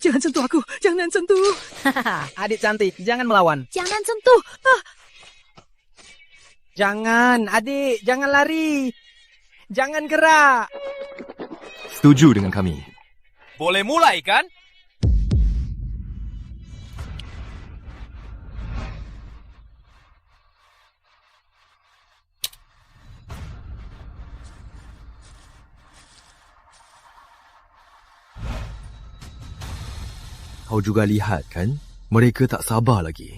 Jangan sentuh aku, jangan sentuh. Adik cantik, jangan melawan. Jangan sentuh. Jangan, adik, jangan lari. Jangan gerak. Setuju dengan kami. Boleh mulai kan? Kau juga lihat kan? Mereka tak sabar lagi.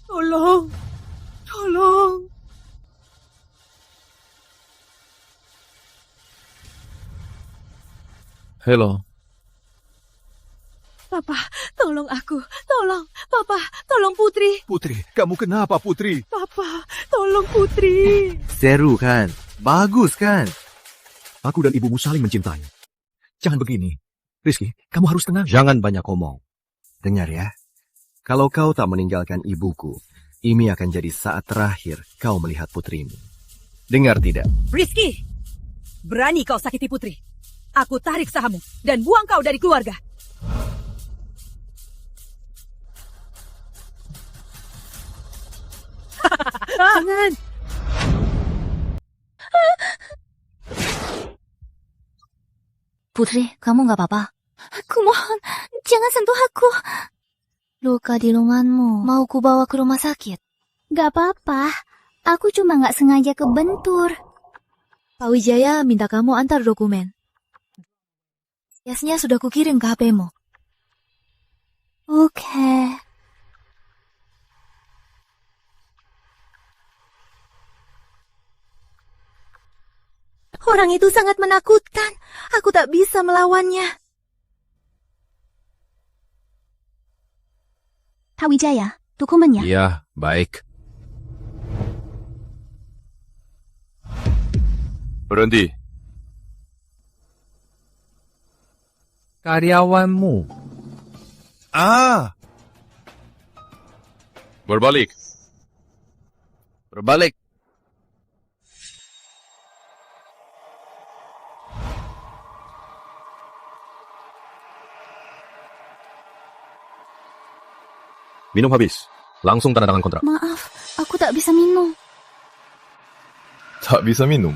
Tolong. Tolong. Hello. Papa, tolong aku. Tolong. Papa, tolong Putri. Putri, kamu kenapa Putri? Papa, tolong Putri. Seru kan? Bagus kan? Aku dan ibumu saling mencintai. Jangan begini. Rizky, kamu harus tenang. Jangan banyak omong. Dengar ya. Kalau kau tak meninggalkan ibuku, ini akan jadi saat terakhir kau melihat putrimu. Dengar tidak? Rizky, berani kau sakiti Putri. Aku tarik sahammu dan buang kau dari keluarga. Jangan. Putri, kamu nggak apa-apa? Aku mohon, jangan sentuh aku. Luka di lenganmu, mau ku bawa ke rumah sakit? Gak apa-apa, aku cuma nggak sengaja kebentur. Pak Wijaya minta kamu antar dokumen. Biasanya sudah kukirim ke HP-mu. Oke. Orang itu sangat menakutkan. Aku tak bisa melawannya. Pak Wijaya, dokumennya. Iya, baik. Berhenti. Karyawanmu. Berbalik. Berbalik. Minum habis. Langsung tanda tangan kontrak. Maaf, aku tak bisa minum. Tak bisa minum.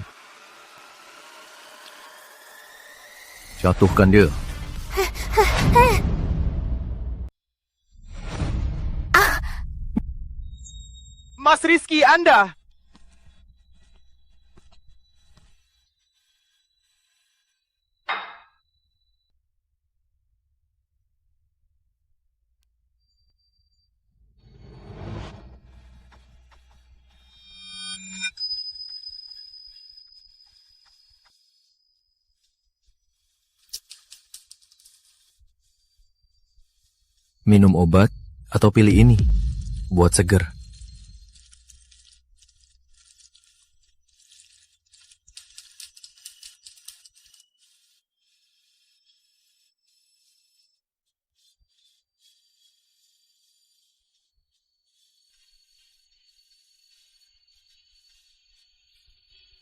Jatuhkan dia. Mas Rizky, Anda. Minum obat atau pilih ini buat seger.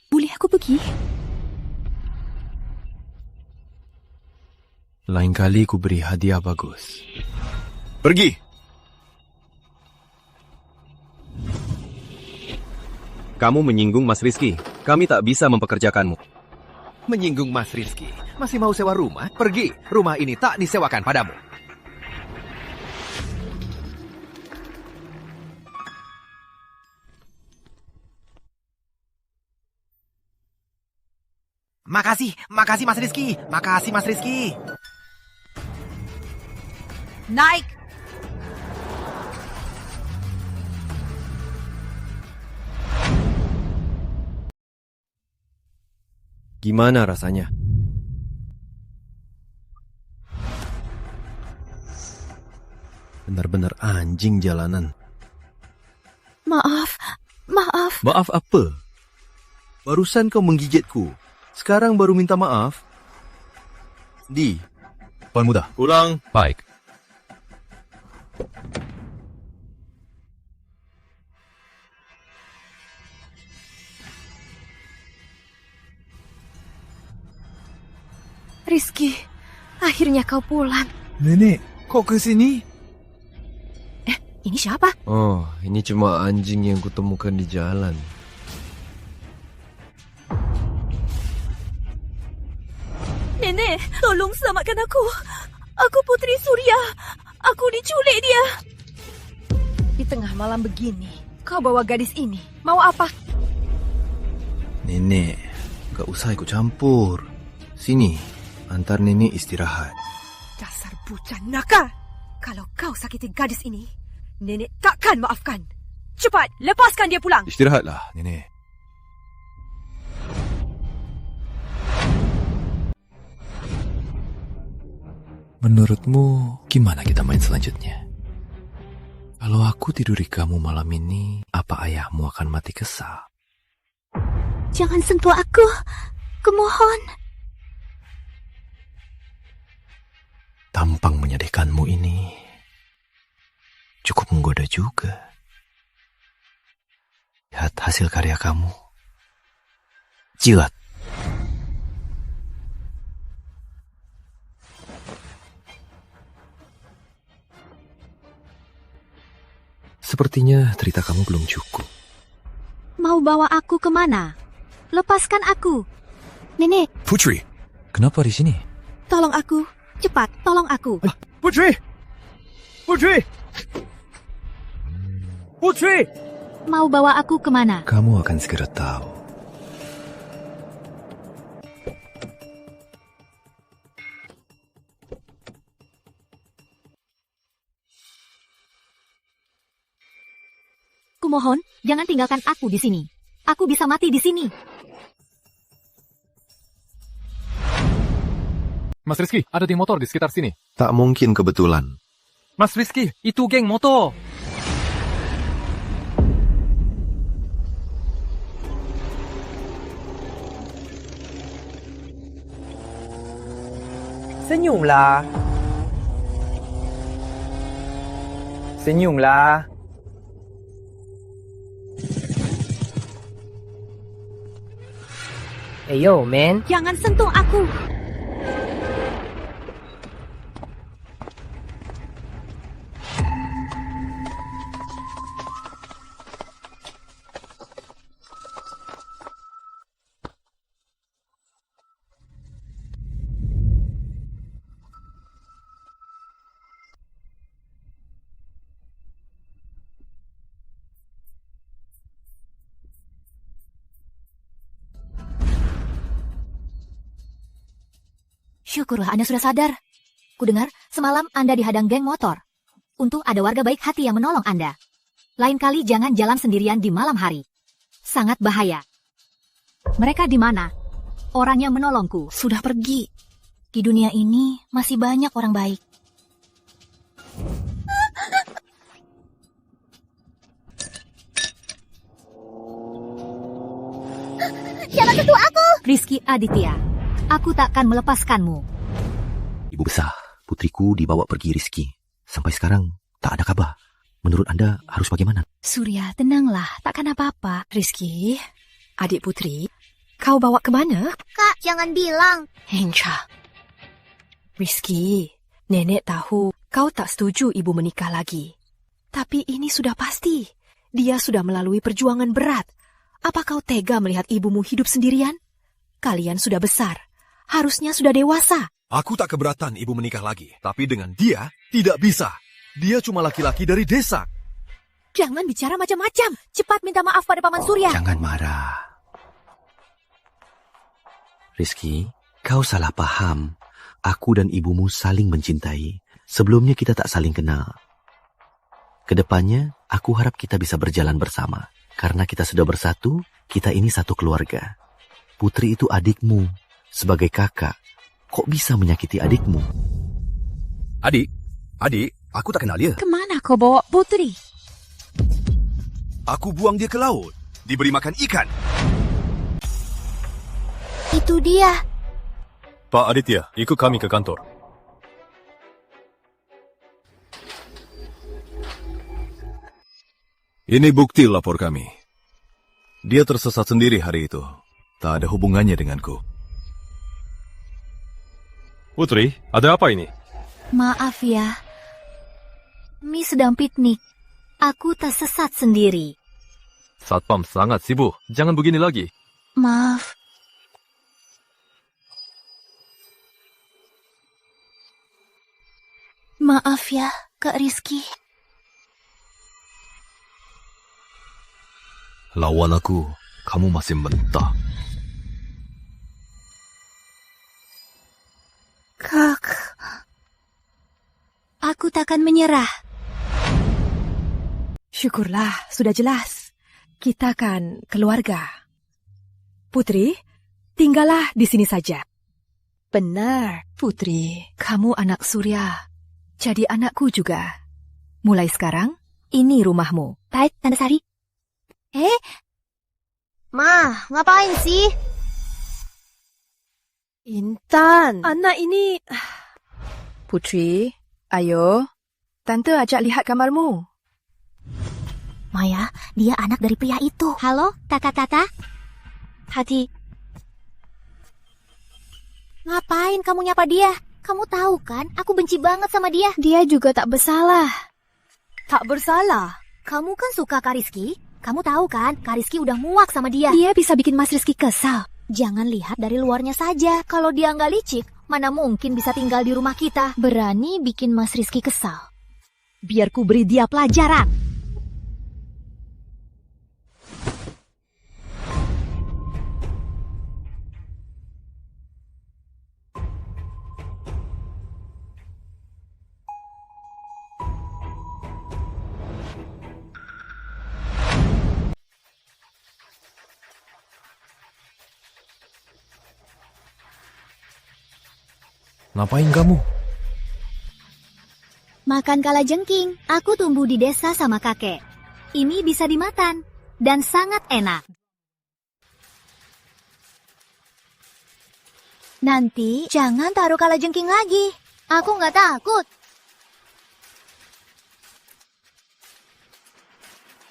Boleh aku pergi? Lain kali ku beri hadiah bagus. Pergi! Kamu menyinggung Mas Rizky. Kami tak bisa mempekerjakanmu. Menyinggung Mas Rizky. Masih mau sewa rumah? Pergi. Rumah ini tak disewakan padamu. Makasih Mas Rizky. Makasih Mas Rizky. Naik. Gimana rasanya? Benar-benar anjing jalanan. Maaf. Maaf apa? Barusan kau menggigitku. Sekarang baru minta maaf? Tuan muda. Pulang. Baik. Rizky, Akhirnya kau pulang. Nenek, kok ke sini? Ini siapa? Oh, ini cuma anjing yang kutemukan di jalan. Nenek, tolong selamatkan aku. Aku Putri Surya. Aku diculik dia. Di tengah malam begini, kau bawa gadis ini. Mau apa? Nenek, gak usah ikut campur. Sini, antar nenek istirahat. Dasar bocah nakal. Kalau kau sakiti gadis ini, nenek takkan maafkan. Cepat, lepaskan dia pulang. Istirahatlah, nenek. Menurutmu, gimana kita main selanjutnya? Kalau aku tiduri kamu malam ini, apa ayahmu akan mati kesal? Jangan sentuh aku. Kumohon. Tampang menyedihkanmu ini cukup menggoda juga. Lihat hasil karya kamu. Jilat. Sepertinya cerita kamu belum cukup. Mau bawa aku kemana? Lepaskan aku. Nenek, Putri, Kenapa di sini? tolong aku. Cepat, tolong aku. Putri! Putri! Putri! Mau bawa aku kemana? Kamu akan segera tahu. Kumohon, jangan tinggalkan aku di sini. Aku bisa mati di sini. Mas Rizky, ada geng motor di sekitar sini. tak mungkin kebetulan. Mas Rizky, itu geng motor. Senyumlah. Senyumlah. Yo, man. Jangan sentuh aku. Syukurlah Anda sudah sadar. Kudengar semalam Anda dihadang geng motor. Untung ada warga baik hati yang menolong Anda. Lain kali jangan jalan sendirian di malam hari. Sangat bahaya. Mereka di mana? Orang yang menolongku sudah pergi. Di dunia ini masih banyak orang baik. Jangan sentuh aku! Rizky Aditya. Aku takkan melepaskanmu. Ibu besar, putriku dibawa pergi Rizky. Sampai sekarang tak ada kabar. Menurut Anda harus bagaimana? Surya, tenanglah. Takkan apa-apa. Rizky, adik putri, kau bawa kemana? Kak, jangan bilang. Hensha. Rizky, nenek tahu kau tak setuju ibu menikah lagi. Tapi ini sudah pasti. Dia sudah melalui perjuangan berat. Apa kau tega melihat ibumu hidup sendirian? Kalian sudah besar. Harusnya sudah dewasa. Aku tak keberatan ibu menikah lagi. Tapi dengan dia, tidak bisa. Dia cuma laki-laki dari desa. Jangan bicara macam-macam. Cepat minta maaf pada Paman Surya. Jangan marah. Rizky, kau salah paham. Aku dan ibumu saling mencintai. Sebelumnya kita tak saling kenal. Kedepannya, aku harap kita bisa berjalan bersama. Karena kita sudah bersatu, kita ini satu keluarga. Putri itu adikmu. Sebagai kakak, kok bisa menyakiti adikmu? Adik, aku tak kenal dia. Kemana kau bawa putri? Aku buang dia ke laut. Diberi makan ikan. Itu dia. Pak Aditya, ikut kami ke kantor. Ini bukti lapor kami. Dia tersesat sendiri hari itu. Tak ada hubungannya denganku. Putri, ada apa ini? Maaf ya. Mi sedang piknik. Aku tersesat sendiri. Satpam sangat sibuk. Jangan begini lagi. Maaf. Maaf ya, Kak Rizky. Lawan aku, kamu masih mentah. Kak. Aku takkan menyerah. Syukurlah, sudah jelas. Kita kan keluarga. Putri, tinggallah di sini saja. Benar, Putri. Kamu anak Surya. Jadi anakku juga. Mulai sekarang, ini rumahmu. Baik, Tante Sari. Ma, ngapain sih? Intan, anak ini... Putri, ayo. Tante ajak lihat kamarmu. Maya, dia anak dari pria itu. Halo, kakak Tata. Hati. Ngapain kamu nyapa dia? Kamu tahu kan, aku benci banget sama dia. Dia juga tak bersalah. Tak bersalah. Kamu kan suka Kak Rizky? Kamu tahu kan, Kak Rizky udah muak sama dia. Dia bisa bikin Mas Rizky kesal. Jangan lihat dari luarnya saja. Kalau dia nggak licik, mana mungkin bisa tinggal di rumah kita. Berani bikin Mas Rizky kesal. Biar ku beri dia pelajaran. Ngapain kamu? Makan kalajengking. Aku tumbuh di desa sama kakek. Ini bisa dimakan dan sangat enak. Nanti jangan taruh kalajengking lagi. Aku nggak takut.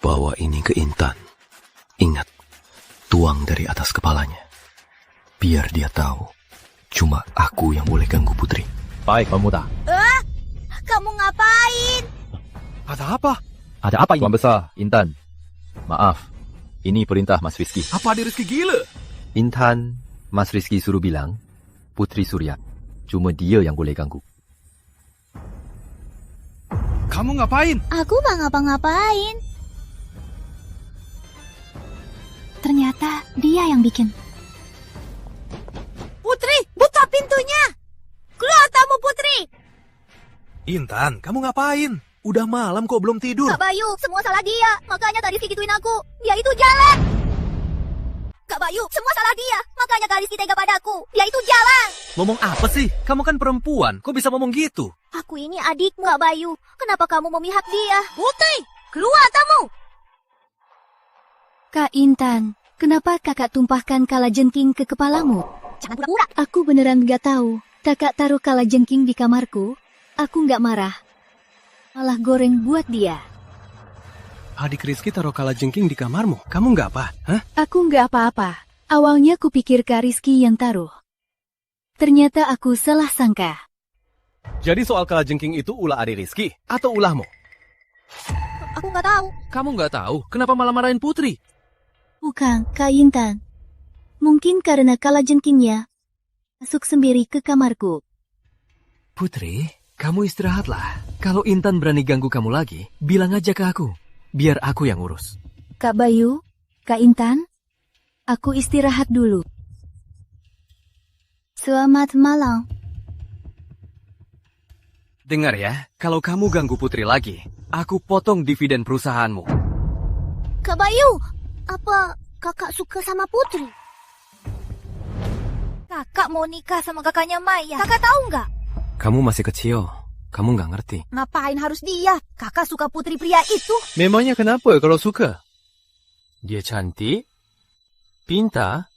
Bawa ini ke Intan. Ingat, tuang dari atas kepalanya. Biar dia tahu, cuma aku yang boleh ganggu Putri. Baik, pemuda. Kamu ngapain? Ada apa? Ada apa ini? Tuan Besar, Intan. Maaf, ini perintah Mas Rizky. Apa dia Rizky gila? Intan, Mas Rizky suruh bilang, Putri Surya, cuma dia yang boleh ganggu. Kamu ngapain? Aku nggak ngapa-ngapain. Ternyata dia yang bikin. Putri, buka pintunya! Keluar kamu, Putri! Intan, kamu ngapain? Udah malam kok belum tidur. Kak Bayu, semua salah dia. Makanya Kak Rizky gituin aku. Dia itu jalan. Kak Bayu, semua salah dia. Makanya Kak Rizky tega padaku. Dia itu jalan. Ngomong apa sih? Kamu kan perempuan. Kok bisa ngomong gitu? Aku ini adikmu, Kak Bayu. Kenapa kamu memihak dia? Putri, keluar kamu! Kak Intan, kenapa kakak tumpahkan kalajengking ke kepalamu? Jangan pura-pura. Aku beneran gak tahu. Kakak taruh kalajengking di kamarku. Aku nggak marah, malah goreng buat dia. Adik Rizky taruh kalajengking di kamarmu. Kamu nggak apa? Hah? Aku nggak apa-apa. Awalnya kupikir Kak Rizky yang taruh. Ternyata aku salah sangka. Jadi soal kalajengking itu ulah adik Rizky atau ulahmu? Aku nggak tahu. Kamu nggak tahu? Kenapa malah marahin Putri? Bukan, Kak Intan. Mungkin karena kalajengkingnya masuk sendiri ke kamarku. Putri, kamu istirahatlah. Kalau Intan berani ganggu kamu lagi, bilang aja ke aku. Biar aku yang urus. Kak Bayu, Kak Intan, aku istirahat dulu. Selamat malam. Dengar ya, kalau kamu ganggu Putri lagi, aku potong dividen perusahaanmu. Kak Bayu, apa kakak suka sama Putri? Kakak mau nikah sama kakaknya Maya. Kakak tahu nggak? Kamu masih kecil, kamu nggak ngerti. Ngapain harus dia? Kakak suka putri pria itu. Memangnya kenapa kalau suka? Dia cantik, pintar,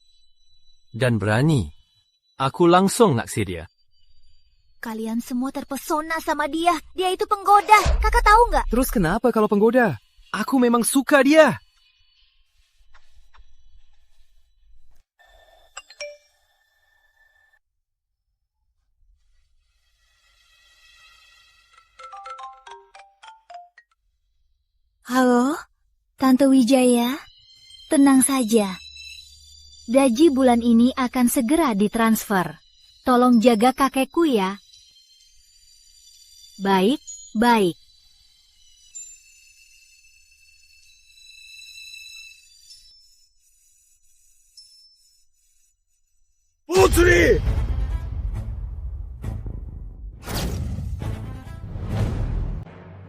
dan berani. Aku langsung naksir dia. Kalian semua terpesona sama dia. Dia itu penggoda. Kakak tahu nggak? Terus kenapa kalau penggoda? Aku memang suka dia. Tante Wijaya, tenang saja. Gaji bulan ini akan segera ditransfer. Tolong jaga kakekku ya. Baik, baik. Putri!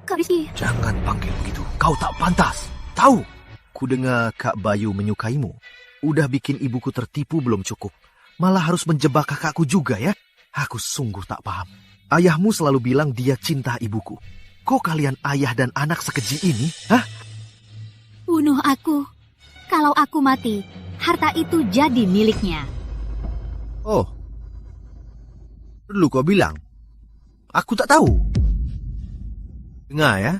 Kak Rizky. Jangan panggil begitu. Kau tak pantas. Tahu? Ku dengar Kak Bayu menyukaimu. Udah bikin ibuku tertipu belum cukup. Malah harus menjebak kakakku juga ya. Aku sungguh tak paham. Ayahmu selalu bilang dia cinta ibuku. Kok kalian ayah dan anak sekeji ini? Hah? Bunuh aku. Kalau aku mati, harta itu jadi miliknya. Oh. Dulu kau bilang. Aku tak tahu. Dengar ya.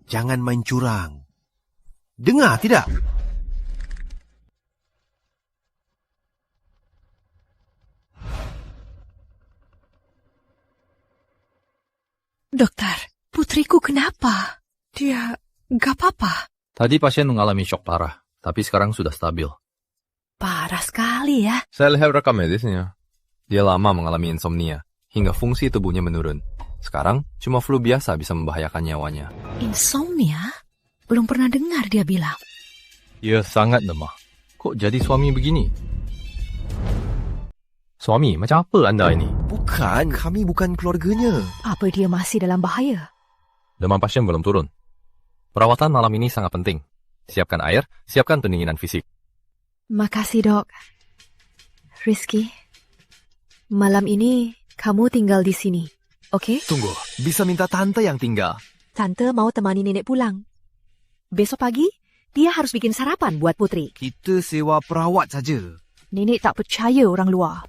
Jangan main curang. Dengar tidak? Dokter, putriku kenapa? Dia gak apa-apa. Tadi pasien mengalami shock parah, tapi sekarang sudah stabil. Parah sekali ya. Saya lihat rekam medisnya. Dia lama mengalami insomnia, hingga fungsi tubuhnya menurun. Sekarang, cuma flu biasa bisa membahayakan nyawanya. Insomnia? Belum pernah dengar dia bilang. Dia sangat lemah. Kok jadi suami begini? Suami, macam apa anda ini? Bukan, kami bukan keluarganya. Apa dia masih dalam bahaya? Demam pasien belum turun. Perawatan malam ini sangat penting. Siapkan air, siapkan pendinginan fisik. Makasih dok. Rizky, malam ini kamu tinggal di sini, oke? Tunggu, bisa minta tante yang tinggal. Tante mau temani nenek pulang. Besok pagi, dia harus bikin sarapan buat putri. Kita sewa perawat saja. Nenek tak percaya orang luar.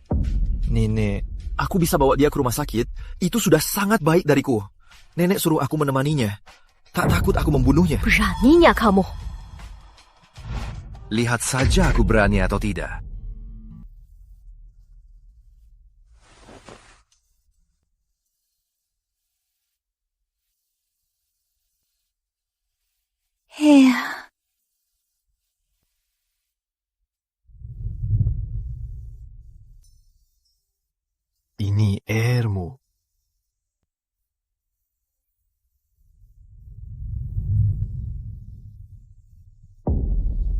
Nenek, aku bisa bawa dia ke rumah sakit. Itu sudah sangat baik dariku. Nenek suruh aku menemaninya. Tak takut aku membunuhnya. Beraninya kamu. Lihat saja aku berani atau tidak. Ini airmu.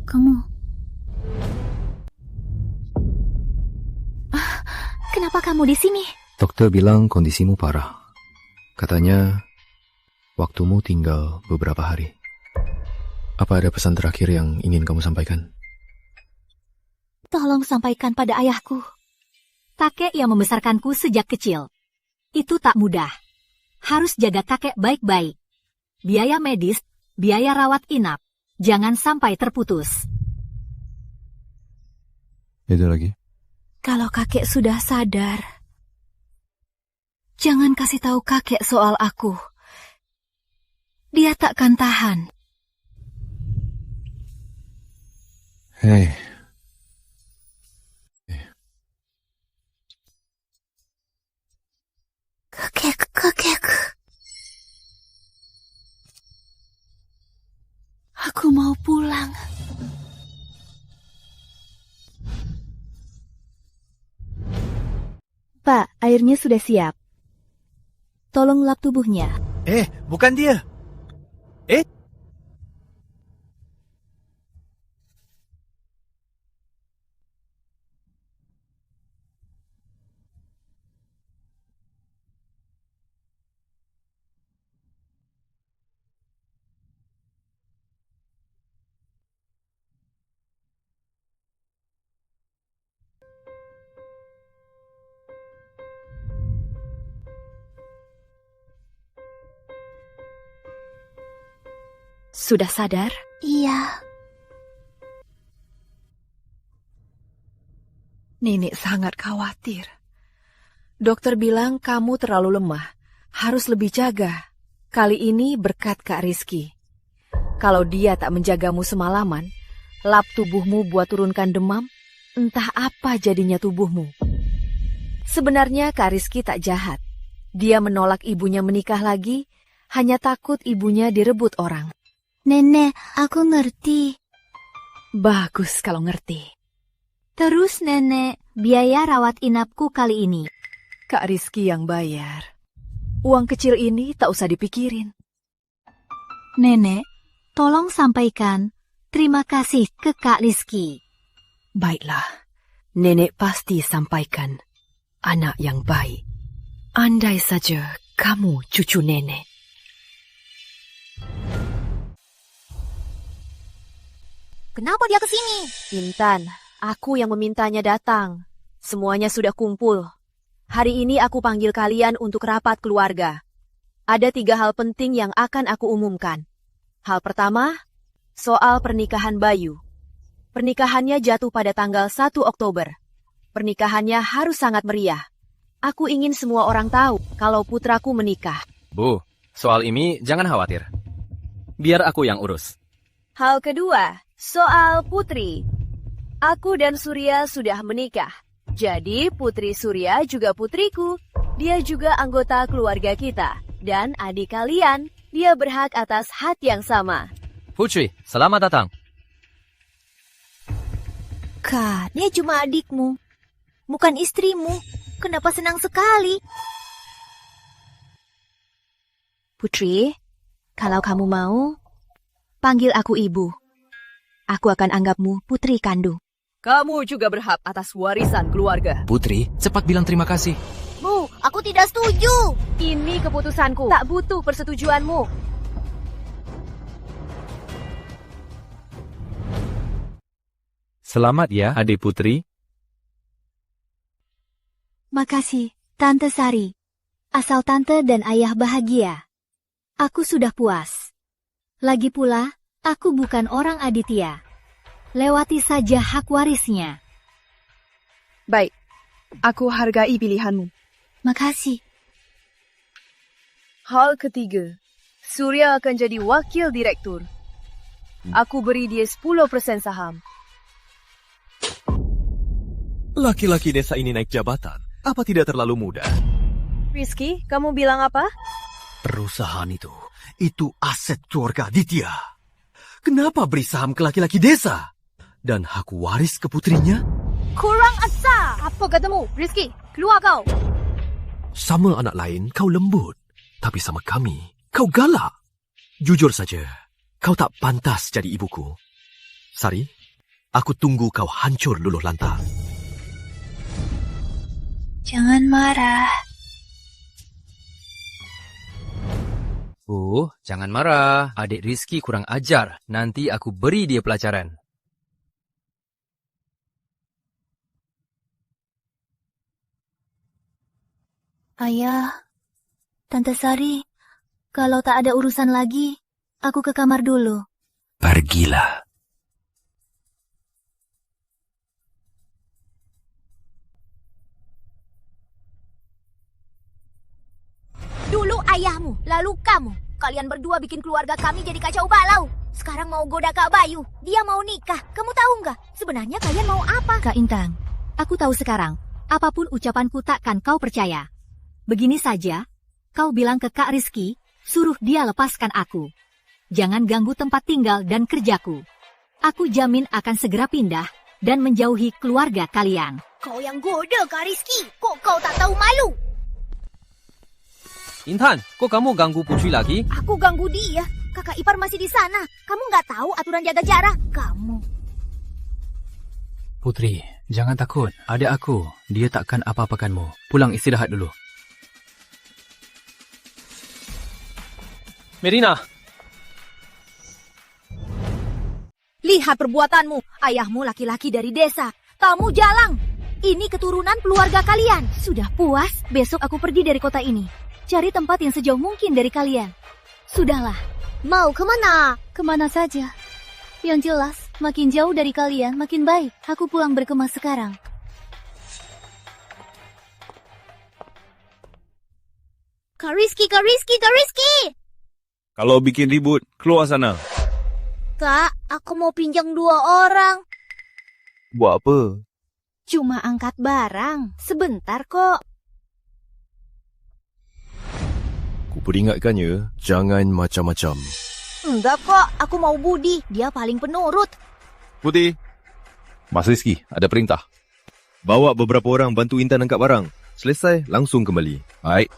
Kamu... Kenapa kamu di sini? Dokter bilang kondisimu parah. Katanya, waktumu tinggal beberapa hari. Apa ada pesan terakhir yang ingin kamu sampaikan? Tolong sampaikan pada ayahku. Kakek yang membesarkanku sejak kecil. Itu tak mudah. Harus jaga kakek baik-baik. Biaya medis, biaya rawat inap. Jangan sampai terputus. Itu lagi. Kalau kakek sudah sadar, jangan kasih tahu kakek soal aku. Dia takkan tahan. Hei. Kakek. Aku mau pulang. Pak, airnya sudah siap. Tolong lap tubuhnya. Bukan dia. Sudah sadar? Iya. Nenek sangat khawatir. Dokter bilang kamu terlalu lemah. Harus lebih jaga. Kali ini berkat Kak Rizky. Kalau dia tak menjagamu semalaman, lap tubuhmu buat turunkan demam, entah apa jadinya tubuhmu. Sebenarnya Kak Rizky tak jahat. Dia menolak ibunya menikah lagi, hanya takut ibunya direbut orang. Nenek, aku ngerti. Bagus kalau ngerti. Terus nenek, biaya rawat inapku kali ini. Kak Rizky yang bayar. Uang kecil ini tak usah dipikirin. Nenek, tolong sampaikan terima kasih ke Kak Rizky. Baiklah, nenek pasti sampaikan. Anak yang baik. Andai saja kamu cucu nenek. Kenapa dia kesini? Intan, aku yang memintanya datang. Semuanya sudah kumpul. Hari ini aku panggil kalian untuk rapat keluarga. Ada 3 hal penting yang akan aku umumkan. Hal pertama, soal pernikahan Bayu. Pernikahannya jatuh pada tanggal 1 Oktober. Pernikahannya harus sangat meriah. Aku ingin semua orang tahu kalau putraku menikah. Bu, soal ini jangan khawatir. Biar aku yang urus. Hal kedua, soal putri. Aku dan Surya sudah menikah. Jadi putri Surya juga putriku. Dia juga anggota keluarga kita. Dan adik kalian, dia berhak atas hak yang sama. Putri, selamat datang. Kak, dia cuma adikmu. Bukan istrimu. Kenapa senang sekali? Putri, kalau kamu mau, panggil aku ibu. Aku akan anggapmu putri kandung. Kamu juga berhak atas warisan keluarga. Putri, cepat bilang terima kasih. Bu, aku tidak setuju. Ini keputusanku. Tak butuh persetujuanmu. Selamat ya, adik putri. Makasih, Tante Sari. Asal Tante dan Ayah bahagia. Aku sudah puas. Lagi pula, aku bukan orang Aditya. Lewati saja hak warisnya. Baik, aku hargai pilihanmu. Makasih. Hal ketiga, Surya akan jadi wakil direktur. Aku beri dia 10% saham. Laki-laki desa ini naik jabatan. Apa tidak terlalu mudah? Rizky, kamu bilang apa? Perusahaan itu aset keluarga Aditya. Kenapa beri saham ke laki-laki desa? Dan hak waris ke putrinya? Kurang asal! Apa katamu, Rizky? Keluar kau! Sama anak lain, kau lembut. Tapi sama kami, kau galak. Jujur saja, kau tak pantas jadi ibuku. Sari, aku tunggu kau hancur luluh lantang. Jangan marah. Bu, jangan marah. Adik Rizky kurang ajar. Nanti aku beri dia pelajaran. Ayah, Tante Sari, kalau tak ada urusan lagi, aku ke kamar dulu. Pergilah. Dulu ayahmu, lalu kamu. Kalian berdua bikin keluarga kami jadi kacau balau. Sekarang mau goda Kak Bayu. Dia mau nikah. Kamu tahu nggak? Sebenarnya kalian mau apa? Kak Intang, aku tahu sekarang. Apapun ucapanku takkan kau percaya. Begini saja, kau bilang ke Kak Rizky, suruh dia lepaskan aku. Jangan ganggu tempat tinggal dan kerjaku. Aku jamin akan segera pindah dan menjauhi keluarga kalian. Kau yang goda, Kak Rizky. Kok kau tak tahu malu? Intan, kok kamu ganggu Putri lagi? Aku ganggu dia. Kakak ipar masih di sana. Kamu nggak tahu aturan jaga jarak? Kamu. Putri, jangan takut. Ada aku. Dia takkan apa-apakanmu. Pulang istirahat dulu. Merina. Lihat perbuatanmu. Ayahmu laki-laki dari desa. Kamu jalang. Ini keturunan keluarga kalian. Sudah puas? Besok aku pergi dari kota ini. Cari tempat yang sejauh mungkin dari kalian. Sudahlah. Mau kemana? Kemana saja. Yang jelas, makin jauh dari kalian, makin baik. Aku pulang berkemas sekarang. Kak Rizky, Kak Rizky, Kak Rizky! Kalau bikin ribut, keluar sana. Kak, aku mau pinjam 2 orang. Buat apa? Cuma angkat barang. Sebentar kok. Ku peringatkannya, jangan macam-macam. Enggak kok, aku mau Budi. Dia paling penurut. Putih, Mas Rizky, ada perintah. Bawa beberapa orang bantu Intan angkat barang. Selesai, langsung kembali. Baik.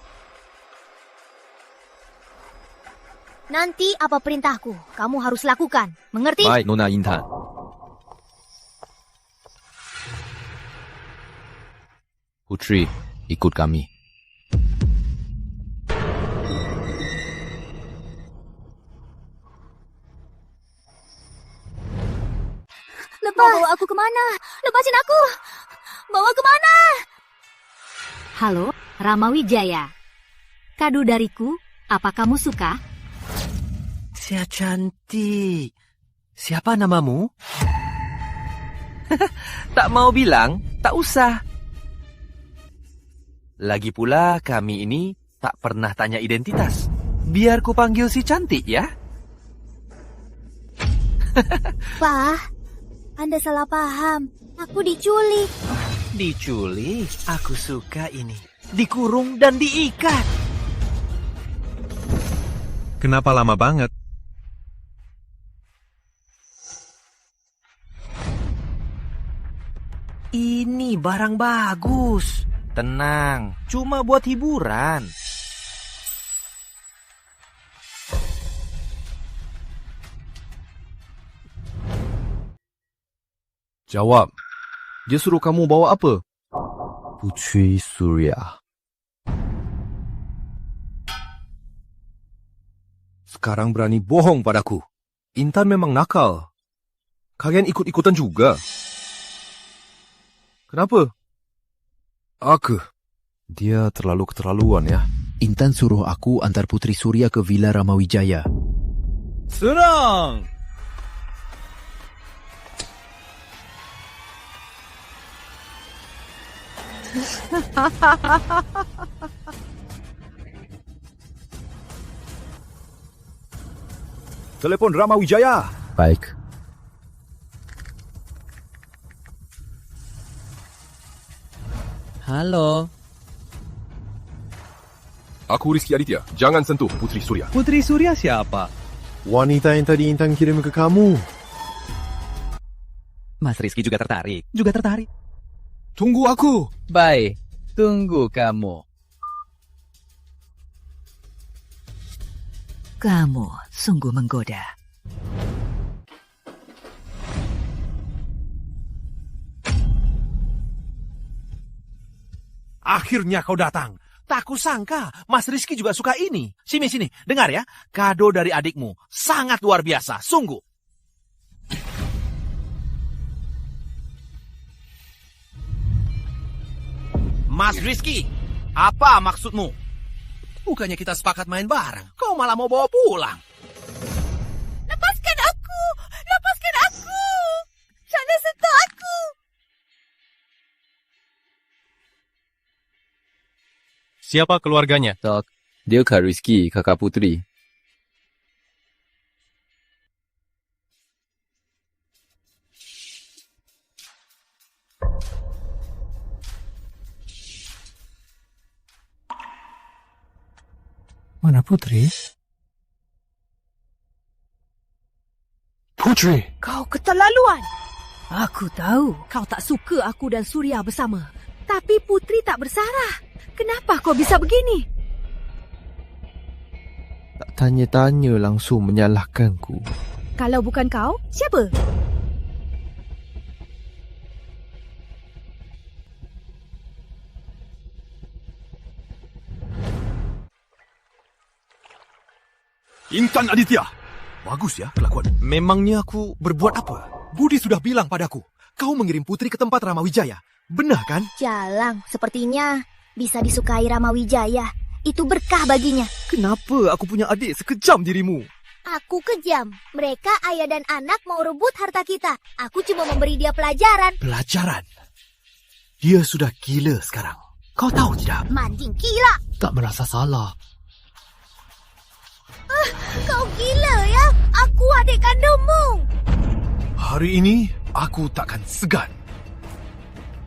Nanti apa perintahku, kamu harus lakukan. Mengerti? Baik, Nona Intan. Putri, ikut kami. Bawa aku kemana? Lepasin aku! Bawa kemana? Halo, Rama Wijaya. Kado dariku, apa kamu suka? Sia cantik. Siapa namamu? Tak mau bilang, tak usah. Lagi pula kami ini tak pernah tanya identitas. Biar ku panggil si cantik ya. Pak, Anda salah paham. Aku diculik. Diculik? Aku suka ini. Dikurung dan diikat. kenapa lama banget? Ini barang bagus. Tenang, cuma buat hiburan. Jawab. Dia suruh kamu bawa apa? Putri Surya. Sekarang berani bohong padaku. Intan memang nakal. Kalian ikut-ikutan juga. Kenapa? Dia terlalu keterlaluan ya. Intan suruh aku antar Putri Surya ke Villa Ramawijaya. Serang! Telepon Ramawijaya. Baik. Halo. Aku Rizky Aditya. Jangan sentuh Putri Surya. Putri Surya siapa? Wanita yang tadi Intan kirim ke kamu. Mas Rizky juga tertarik. Juga tertarik. Tunggu aku. Baik, tunggu kamu. Kamu sungguh menggoda. Akhirnya kau datang. Tak kusangka Mas Rizky juga suka ini. Sini, dengar ya. Kado dari adikmu. Sangat luar biasa, sungguh. Mas Rizky, apa maksudmu? Bukannya kita sepakat main bareng, kau malah mau bawa pulang. Lepaskan aku! Lepaskan aku! Jangan sentuh aku! Siapa keluarganya? Tak, dia Kak Rizky, kakak Putri. Mana Putri? Putri! Kau keterlaluan. Aku tahu kau tak suka aku dan Surya bersama. Tapi Putri tak bersalah. Kenapa kau bisa begini? Tak tanya-tanya langsung menyalahkanku. Kalau bukan kau, siapa? Intan Aditya. Bagus ya kelakuan. Memangnya aku berbuat apa? Budi sudah bilang padaku, kau mengirim Putri ke tempat Ramawijaya. Benar kan? Jalang, sepertinya bisa disukai Ramawijaya. Itu berkah baginya. Kenapa aku punya adik sekejam dirimu? Aku kejam. Mereka ayah dan anak mau rebut harta kita. Aku cuma memberi dia pelajaran. Pelajaran? Dia sudah gila sekarang. Kau tahu tidak? Manjing gila. Tak merasa salah. Kau gila ya? Aku adik kandungmu. Hari ini aku takkan segan.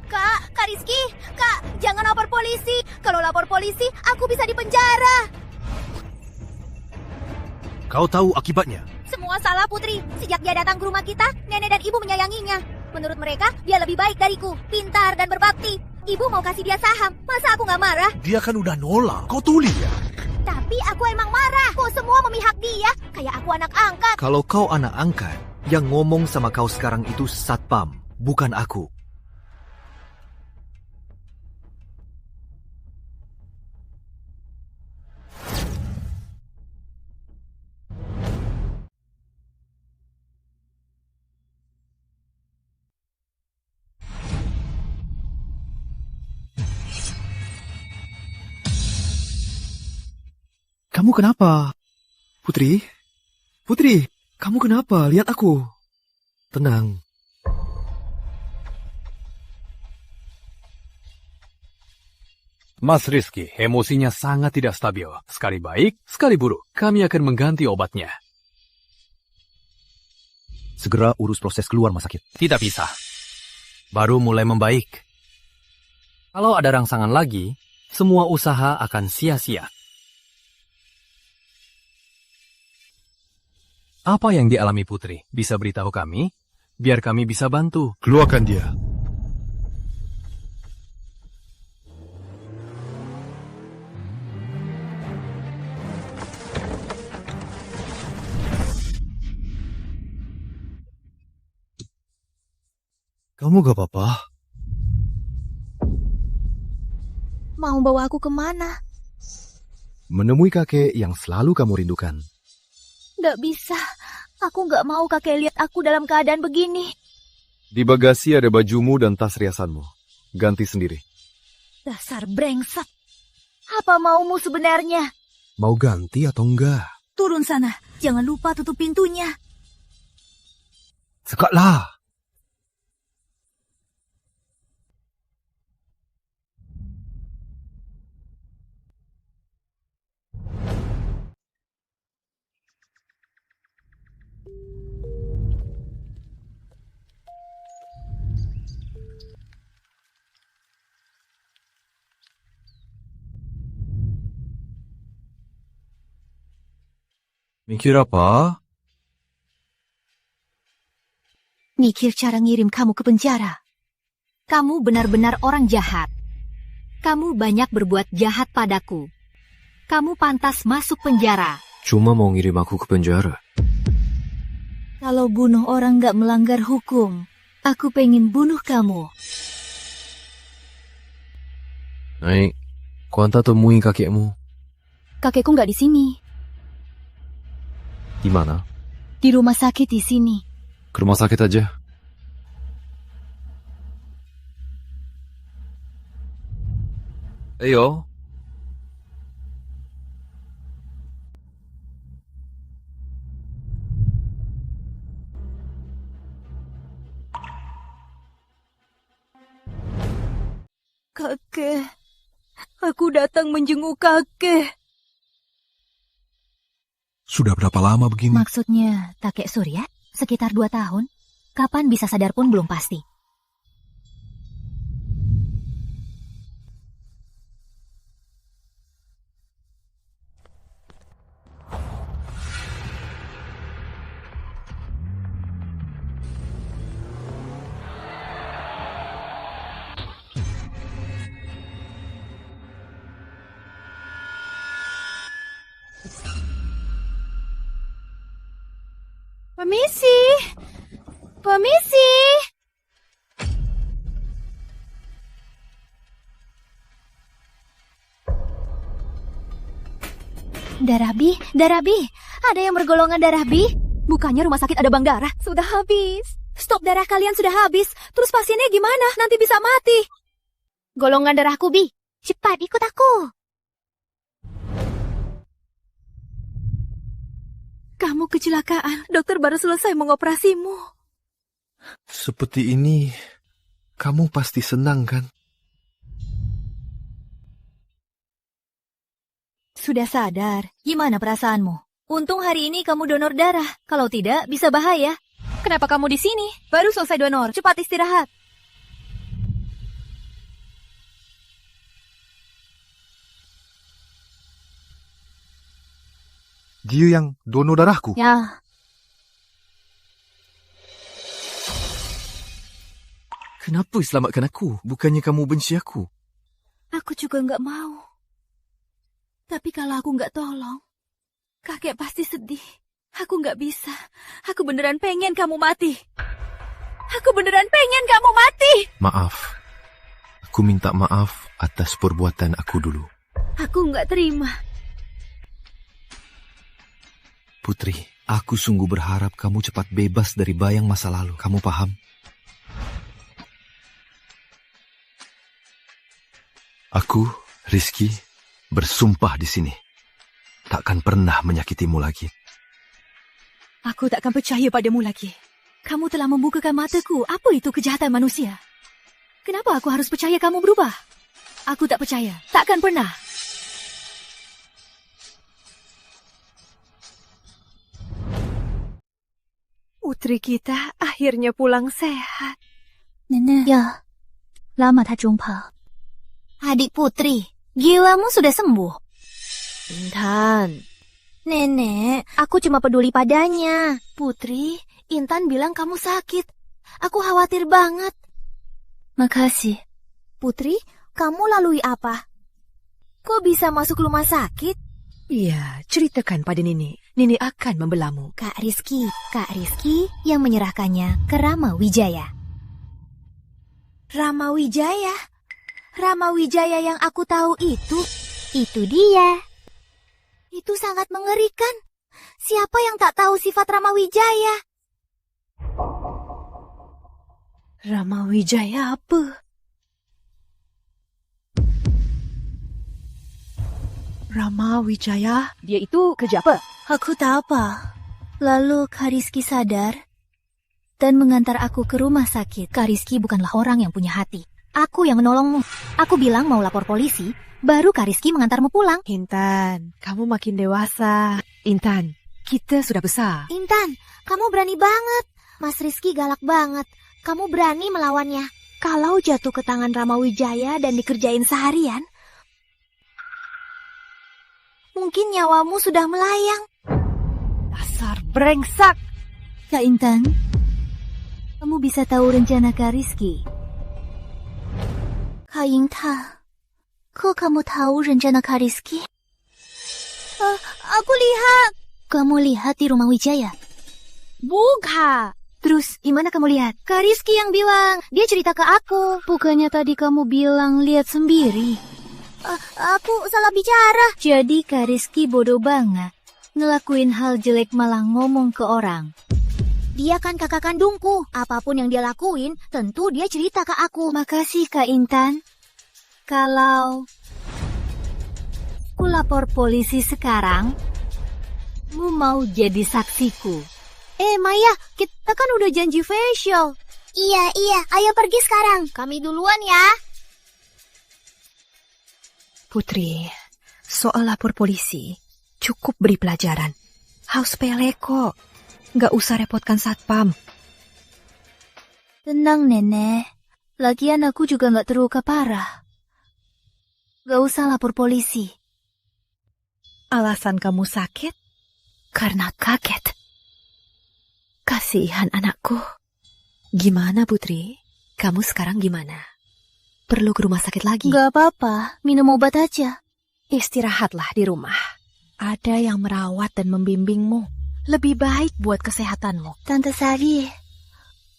Kak Rizky, Kak, jangan lapor polisi. Kalau lapor polisi, aku bisa dipenjara. Kau tahu akibatnya. Semua salah Putri. Sejak dia datang ke rumah kita, nenek dan ibu menyayanginya. Menurut mereka, dia lebih baik dariku, pintar dan berbakti. Ibu mau kasih dia saham, masa aku nggak marah? Dia kan udah nolak, kau tuli ya? Tapi aku emang marah. Kok semua memihak dia? Kayak aku anak angkat. Kalau kau anak angkat, yang ngomong sama kau sekarang itu satpam, bukan aku. Kamu kenapa? Putri? Putri, kamu kenapa? Lihat aku. Tenang. Mas Rizky, emosinya sangat tidak stabil. Sekali baik, sekali buruk. Kami akan mengganti obatnya. Segera urus proses keluar rumah sakit. Tidak bisa. Baru mulai membaik. Kalau ada rangsangan lagi, semua usaha akan sia-sia. Apa yang dialami Putri? Bisa beritahu kami? Biar kami bisa bantu. Keluarkan dia. Kamu gak apa-apa? Mau bawa aku kemana? Menemui kakek yang selalu kamu rindukan. Gak bisa. Aku gak mau kakek lihat aku dalam keadaan begini. Di bagasi ada bajumu dan tas riasanmu. Ganti sendiri. Dasar brengsek. Apa maumu sebenarnya? Mau ganti atau enggak? Turun sana. Jangan lupa tutup pintunya. Sekatlah. Mikir apa? Mikir cara ngirim kamu ke penjara. Kamu benar-benar orang jahat. Kamu banyak berbuat jahat padaku. Kamu pantas masuk penjara. Cuma mau ngirim aku ke penjara. Kalau bunuh orang gak melanggar hukum, aku pengen bunuh kamu. Naik, kuanta temui kakekmu. Kakekku gak di sini. Di mana? Di rumah sakit di sini. Ke rumah sakit aja. Ayo. Kakek, aku datang menjenguk kakek. Sudah berapa lama begini? Maksudnya, kakek Surya? Sekitar 2 tahun. Kapan bisa sadar pun belum pasti. Permisi. Permisi. Darah B, darah B. Ada yang bergolongan darah B? Bukannya rumah sakit ada bank darah? Sudah habis. Stok darah kalian sudah habis. Terus pasiennya gimana? Nanti bisa mati. Golongan darahku, Bi. Cepat ikut aku. Kamu kecelakaan. Dokter baru selesai mengoperasimu. Seperti ini, kamu pasti senang kan? Sudah sadar. Gimana perasaanmu? Untung hari ini kamu donor darah. Kalau tidak, bisa bahaya. Kenapa kamu di sini? Baru selesai donor. Cepat istirahat. Dia yang donor darahku. Ya, Kenapa selamatkan aku? Bukannya kamu benci aku? Aku juga nggak mau. Tapi kalau aku nggak tolong, kakek pasti sedih. Aku nggak bisa. Aku beneran pengen kamu mati. Aku beneran pengen kamu mati. Maaf. Aku minta maaf atas perbuatan aku dulu. Aku nggak terima. Putri, aku sungguh berharap kamu cepat bebas dari bayang masa lalu. Kamu paham? Aku, Rizky, bersumpah di sini. Takkan pernah menyakitimu lagi. Aku tak akan percaya padamu lagi. Kamu telah membukakan mataku. Apa itu kejahatan manusia? Kenapa aku harus percaya kamu berubah? Aku tak percaya. Takkan pernah. Putri kita akhirnya pulang sehat. Nenek. Ya, lama tak jumpa. Adik Putri, jiwamu sudah sembuh. Intan. Nenek, aku cuma peduli padanya. Putri, Intan bilang kamu sakit. Aku khawatir banget. Makasih. Putri, kamu lalui apa? Kok bisa masuk rumah sakit? Iya, ceritakan pada Nenek. Nenek akan membelamu. Kak Rizky yang menyerahkannya ke Rama Wijaya. Rama Wijaya? Rama Wijaya yang aku tahu itu dia. Itu sangat mengerikan. Siapa yang tak tahu sifat Rama Wijaya? Rama Wijaya apa? Rama Wijaya, dia itu kerja apa? Aku tak apa. Lalu Kak Rizky sadar dan mengantar aku ke rumah sakit. Kak Rizky bukanlah orang yang punya hati. Aku yang menolongmu. Aku bilang mau lapor polisi, baru Kak Rizky mengantarmu pulang. Intan, kamu makin dewasa. Intan, kita sudah besar. Intan, kamu berani banget. Mas Rizky galak banget. Kamu berani melawannya. Kalau jatuh ke tangan Rama Wijaya dan dikerjain seharian, mungkin nyawamu sudah melayang. Dasar brengsek. Kak Intan, kamu bisa tahu rencana Kak Rizky. Kak Intan, kok kamu tahu rencana Kak Rizky? Aku lihat. Kamu lihat di rumah Wijaya? Bukan. Terus, gimana kamu lihat? Kak Rizky yang bilang. Dia cerita ke aku. Bukannya tadi kamu bilang lihat sendiri? Aku salah bicara. Jadi Kak Rizky bodoh banget. Ngelakuin hal jelek malah ngomong ke orang. Dia kan kakak kandungku. Apapun yang dia lakuin, tentu dia cerita ke aku. Makasih Kak Intan. Kalau aku lapor polisi sekarang, mu mau jadi saksiku. Maya, kita kan udah janji facial. Iya, ayo pergi sekarang. Kami duluan ya. Putri, soal lapor polisi, cukup beri pelajaran. Hal sepele kok. Nggak usah repotkan satpam. Tenang, Nenek. Lagian aku juga nggak terluka parah. Nggak usah lapor polisi. Alasan kamu sakit? Karena kaget. Kasihan anakku. Gimana, Putri? Kamu sekarang gimana? Perlu ke rumah sakit lagi? Nggak apa-apa, minum obat aja. Istirahatlah di rumah. Ada yang merawat dan membimbingmu. Lebih baik buat kesehatanmu. Tante Sari,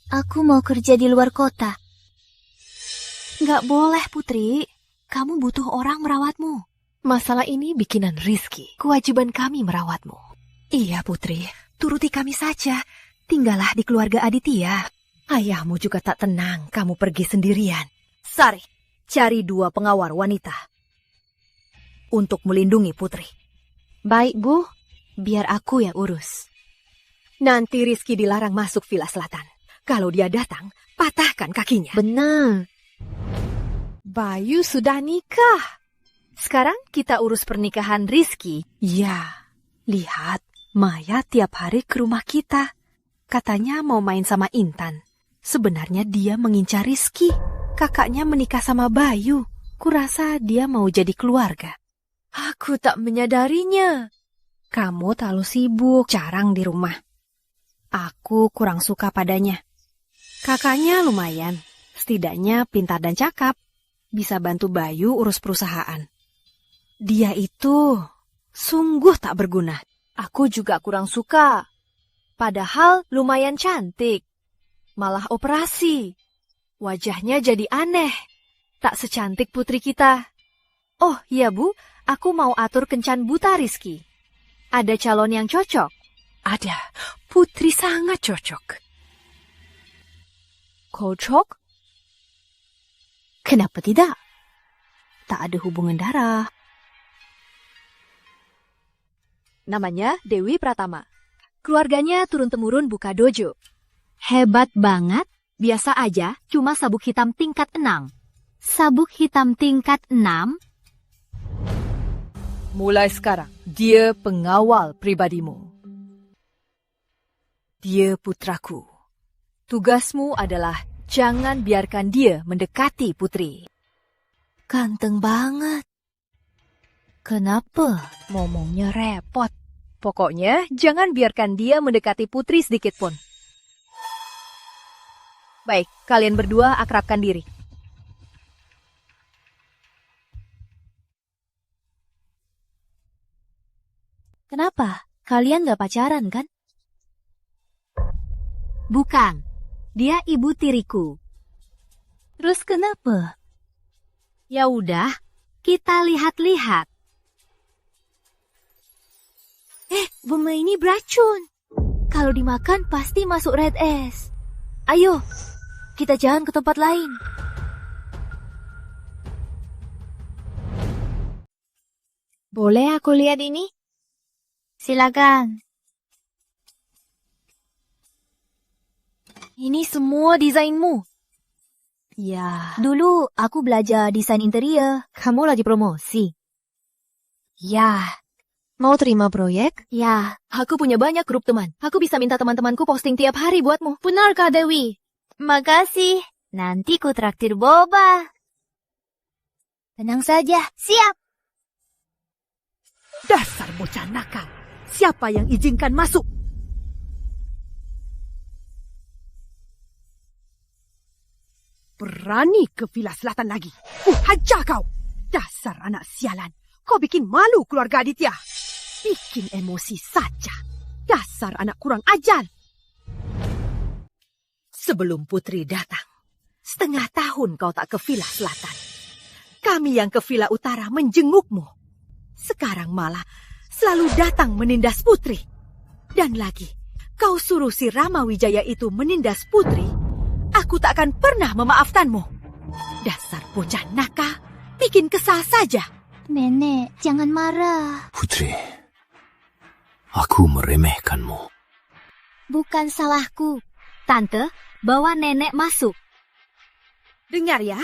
aku mau kerja di luar kota. Nggak boleh, Putri. Kamu butuh orang merawatmu. Masalah ini bikinan Rizky. Kewajiban kami merawatmu. Iya, Putri. Turuti kami saja. Tinggallah di keluarga Aditya. Ayahmu juga tak tenang kamu pergi sendirian. Sari, cari 2 pengawal wanita untuk melindungi Putri. Baik, Bu. Biar aku yang urus. Nanti Rizky dilarang masuk Villa Selatan. Kalau dia datang, patahkan kakinya. Benar. Bayu sudah nikah. Sekarang kita urus pernikahan Rizky. Ya, lihat. Maya tiap hari ke rumah kita. Katanya mau main sama Intan. Sebenarnya dia mengincar Rizky. Kakaknya menikah sama Bayu. Kurasa dia mau jadi keluarga. Aku tak menyadarinya. Kamu terlalu sibuk, jarang di rumah. Aku kurang suka padanya. Kakaknya lumayan, setidaknya pintar dan cakap. Bisa bantu Bayu urus perusahaan. Dia itu sungguh tak berguna. Aku juga kurang suka. Padahal lumayan cantik. Malah operasi. Wajahnya jadi aneh. Tak secantik putri kita. Oh iya Bu, aku mau atur kencan buta Rizky. Ada calon yang cocok? Ada. Putri sangat cocok. Cocok? Kenapa tidak? Tak ada hubungan darah. Namanya Dewi Pratama. Keluarganya turun-temurun buka dojo. Hebat banget. Biasa aja, cuma sabuk hitam tingkat 6. Sabuk hitam tingkat 6? Mulai sekarang, dia pengawal pribadimu. Dia putraku. Tugasmu adalah jangan biarkan dia mendekati putri. Ganteng banget. Kenapa? Ngomongnya repot. Pokoknya jangan biarkan dia mendekati putri sedikit pun. Baik, kalian berdua akrabkan diri. Kenapa? Kalian gak pacaran kan? Bukan. Dia ibu tiriku. Terus kenapa? Ya udah, kita lihat-lihat. Bunga ini beracun. Kalau dimakan pasti masuk red S. Ayo, kita jalan ke tempat lain. Boleh aku lihat ini? Silakan. Ini semua desainmu. Ya. Dulu aku belajar desain interior. Kamu lagi promosi? Ya. Mau terima proyek? Ya. Aku punya banyak grup teman. Aku bisa minta teman-temanku posting tiap hari buatmu. Benar Kak Dewi? Makasih. Nanti ku traktir boba. Tenang saja. Siap. Dasar bocah nakal. Siapa yang izinkan masuk? Berani ke Villa Selatan lagi. Hajar kau. Dasar anak sialan. Kau bikin malu keluarga Aditya. Bikin emosi saja. Dasar anak kurang ajar. Sebelum Putri datang, 1/2 tahun kau tak ke Villa Selatan. Kami yang ke Villa Utara menjengukmu. Sekarang malah selalu datang menindas Putri. Dan lagi, kau suruh si Rama Wijaya itu menindas Putri. Aku tak akan pernah memaafkanmu. Dasar bocah nakal, bikin kesal saja. Nenek, jangan marah. Putri, aku meremehkanmu. Bukan salahku. Tante, bawa nenek masuk. Dengar ya,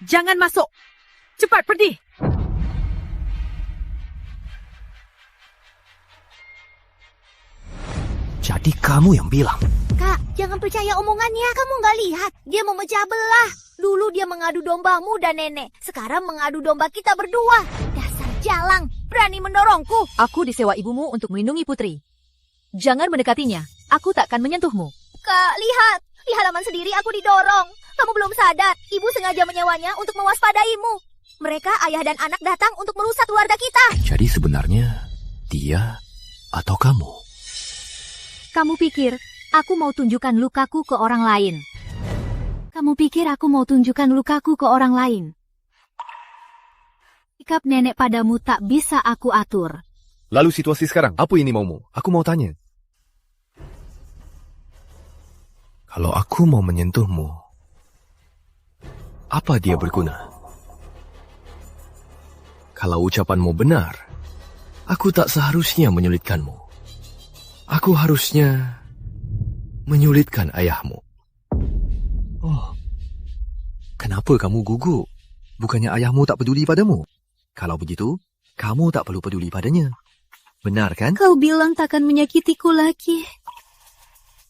jangan masuk. Cepat pergi. Jadi kamu yang bilang. Kak, jangan percaya omongannya. Kamu nggak lihat, dia memecah belah. Dulu dia mengadu dombamu dan nenek. Sekarang mengadu domba kita berdua. Dasar jalang, berani mendorongku. Aku disewa ibumu untuk melindungi Putri. Jangan mendekatinya. Aku tak akan menyentuhmu. Kak, lihat. Di halaman sendiri aku didorong. Kamu belum sadar, ibu sengaja menyewanya untuk mewaspadaimu. Mereka, ayah dan anak, datang untuk merusak keluarga kita. Jadi sebenarnya dia atau kamu? Kamu pikir aku mau tunjukkan lukaku ke orang lain? Kamu pikir aku mau tunjukkan lukaku ke orang lain? Sikap nenek padamu tak bisa aku atur. Lalu situasi sekarang, apa ini maumu? Aku mau tanya. Kalau aku mau menyentuhmu, apa dia berguna? Kalau ucapanmu benar, aku tak seharusnya menyulitkanmu. Aku harusnya menyulitkan ayahmu. Oh, kenapa kamu gugup? Bukannya ayahmu tak peduli padamu? Kalau begitu, kamu tak perlu peduli padanya. Benar kan? Kau bilang takkan menyakitiku lagi.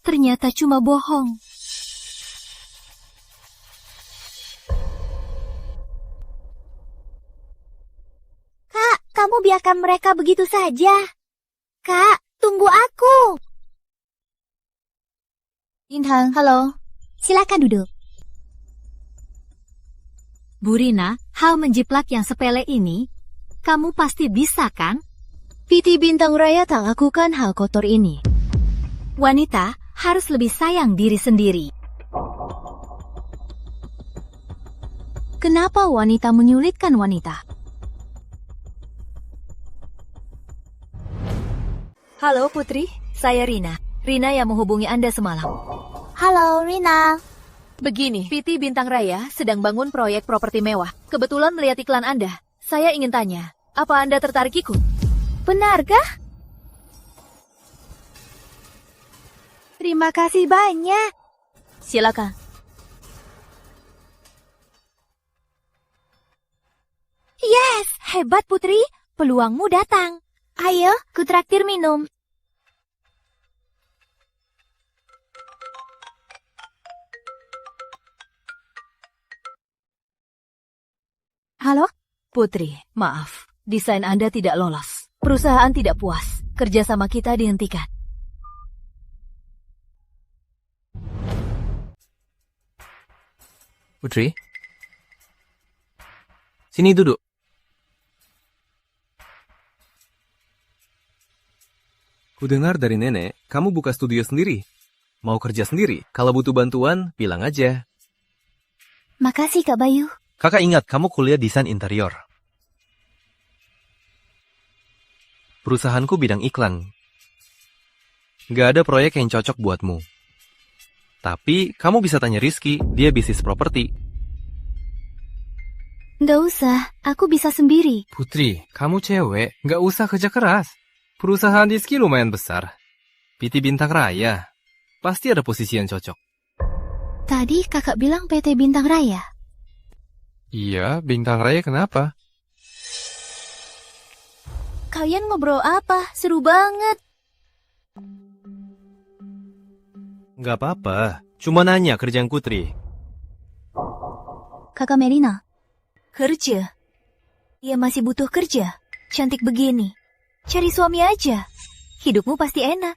Ternyata cuma bohong. Kak, kamu biarkan mereka begitu saja. Kak, tunggu aku. Intan, halo. Silakan duduk. Bu Rina, hal menjiplak yang sepele ini, kamu pasti bisa kan? PT Bintang Raya tak lakukan hal kotor ini. Wanita harus lebih sayang diri sendiri. Kenapa wanita menyulitkan wanita? Halo Putri, saya Rina. Rina yang menghubungi Anda semalam. Halo, Rina. Begini, PT Bintang Raya sedang bangun proyek properti mewah. Kebetulan melihat iklan Anda. Saya ingin tanya, apa Anda tertarik ikut? Benarkah? Terima kasih banyak. Silakan. Yes, hebat Putri. Peluangmu datang. Ayo, kutraktir minum. Halo? Putri, maaf. Desain Anda tidak lolos. Perusahaan tidak puas. Kerjasama kita dihentikan. Putri? Sini duduk. Kudengar dari nenek, kamu buka studio sendiri. Mau kerja sendiri? Kalau butuh bantuan, bilang aja. Makasih Kak Bayu. Kakak ingat, kamu kuliah desain interior. Perusahaanku bidang iklan. Gak ada proyek yang cocok buatmu. Tapi, kamu bisa tanya Rizky, dia bisnis properti. Nggak usah, aku bisa sendiri. Putri, kamu cewek, gak usah kerja keras. Perusahaan Rizky lumayan besar. PT Bintang Raya. Pasti ada posisi yang cocok. Tadi kakak bilang PT Bintang Raya. Iya, Bintang Raya kenapa? Kalian ngobrol apa? Seru banget. Gak apa-apa, cuma nanya kerjaan Putri. Kakak Merina. Kerja? Ia masih butuh kerja. Cantik begini. Cari suami aja. Hidupmu pasti enak.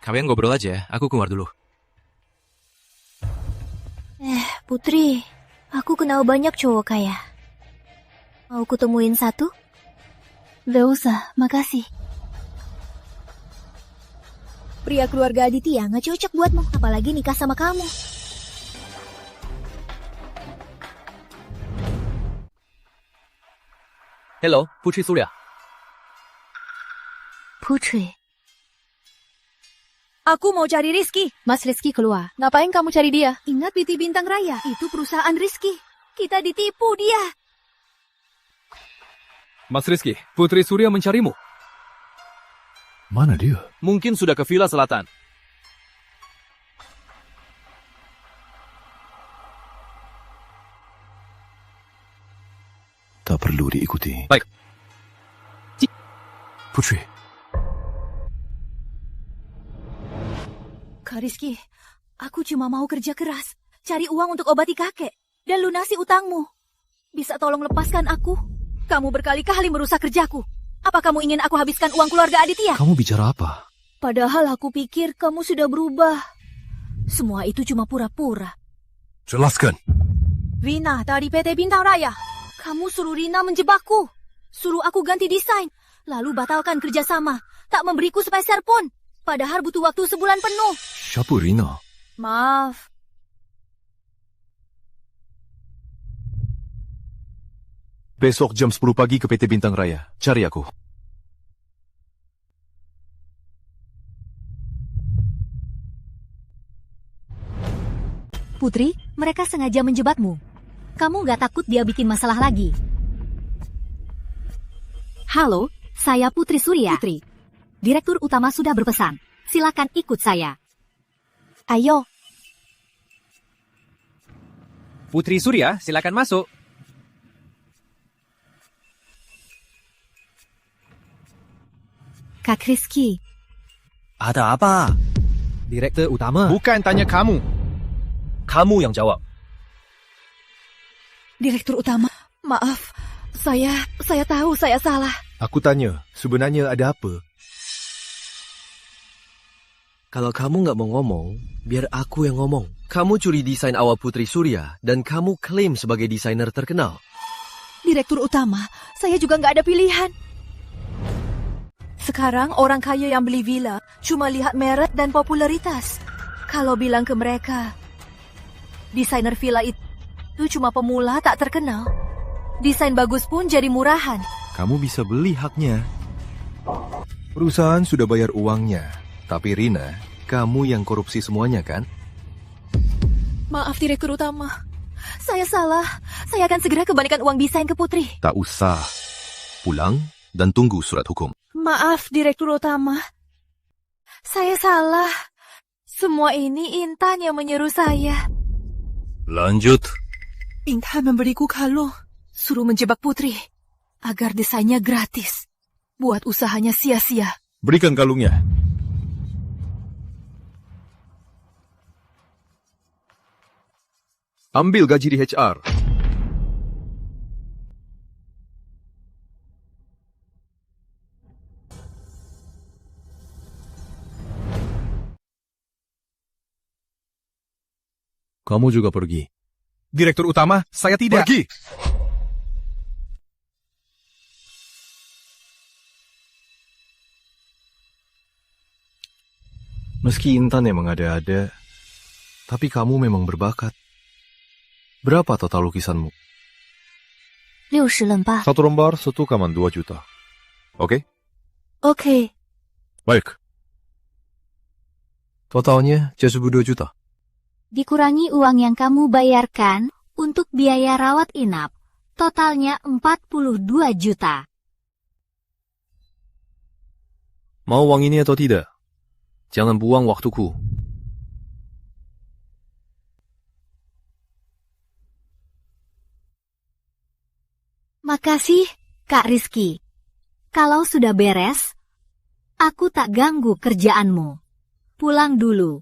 Kalian ngobrol aja, aku keluar dulu. Putri, aku kenal banyak cowok kaya. Mau kutemuin satu? Gak usah, makasih. Pria keluarga Aditya gak cocok buatmu, apalagi nikah sama kamu. Hello, Putri Surya. Putri. Aku mau cari Rizky. Mas Rizky keluar. Ngapain kamu cari dia? Ingat PT Bintang Raya, itu perusahaan Rizky. Kita ditipu dia. Mas Rizky, Putri Surya mencarimu. Mana dia? Mungkin sudah ke Villa Selatan. Tak perlu diikuti. Baik. Putri. Kak Rizky, aku cuma mau kerja keras. Cari uang untuk obati kakek. Dan lunasi utangmu. Bisa tolong lepaskan aku? Kamu berkali-kali merusak kerjaku. Apa kamu ingin aku habiskan uang keluarga Aditya? Kamu bicara apa? Padahal aku pikir kamu sudah berubah. Semua itu cuma pura-pura. Jelaskan. Rina dari PT Bintang Raya. Kamu suruh Rina menjebakku. Suruh aku ganti desain. Lalu batalkan kerjasama. Tak memberiku sepeser pun. Padahal butuh waktu sebulan penuh. Siapa Rina? Maaf. Besok jam 10 pagi ke PT Bintang Raya. Cari aku. Putri, mereka sengaja menjebakmu. Kamu gak takut dia bikin masalah lagi? Halo, saya Putri Surya. Putri, Direktur Utama sudah berpesan. Silakan ikut saya. Ayo. Putri Surya, silakan masuk. Kak Rizky. Ada apa? Direktur Utama. Bukan tanya kamu. Kamu yang jawab. Direktur Utama, maaf. Saya tahu saya salah. Aku tanya, sebenarnya ada apa? Kalau kamu nggak mau ngomong, biar aku yang ngomong. Kamu curi desain awal Putri Surya dan kamu klaim sebagai desainer terkenal. Direktur utama, saya juga nggak ada pilihan. Sekarang orang kaya yang beli villa cuma lihat merek dan popularitas. Kalau bilang ke mereka, desainer villa itu cuma pemula tak terkenal. Desain bagus pun jadi murahan. Kamu bisa beli haknya. Perusahaan sudah bayar uangnya. Tapi Rina, kamu yang korupsi semuanya kan? Maaf Direktur Utama, saya salah. Saya akan segera kembalikan uang desain ke Putri. Tak usah. Pulang dan tunggu surat hukum. Maaf Direktur Utama, saya salah. Semua ini Intan yang menyuruh saya. Lanjut. Intan memberiku kalung, suruh menjebak Putri, agar desainnya gratis. Buat usahanya sia-sia. Berikan kalungnya. Ambil gaji di HR. Kamu juga pergi. Direktur utama, saya tidak. Pergi! Meski Intan emang ada-ada, tapi kamu memang berbakat. Berapa total lukisanmu? 60了吧？ Satu lembar 1,2 juta. Oke? Oke. Baik. Totalnya 72 juta. Dikurangi uang yang kamu bayarkan untuk biaya rawat inap. Totalnya 42 juta. Mau uang ini atau tidak? Jangan buang waktuku. Makasih, Kak Rizky. Kalau sudah beres, aku tak ganggu kerjaanmu. Pulang dulu.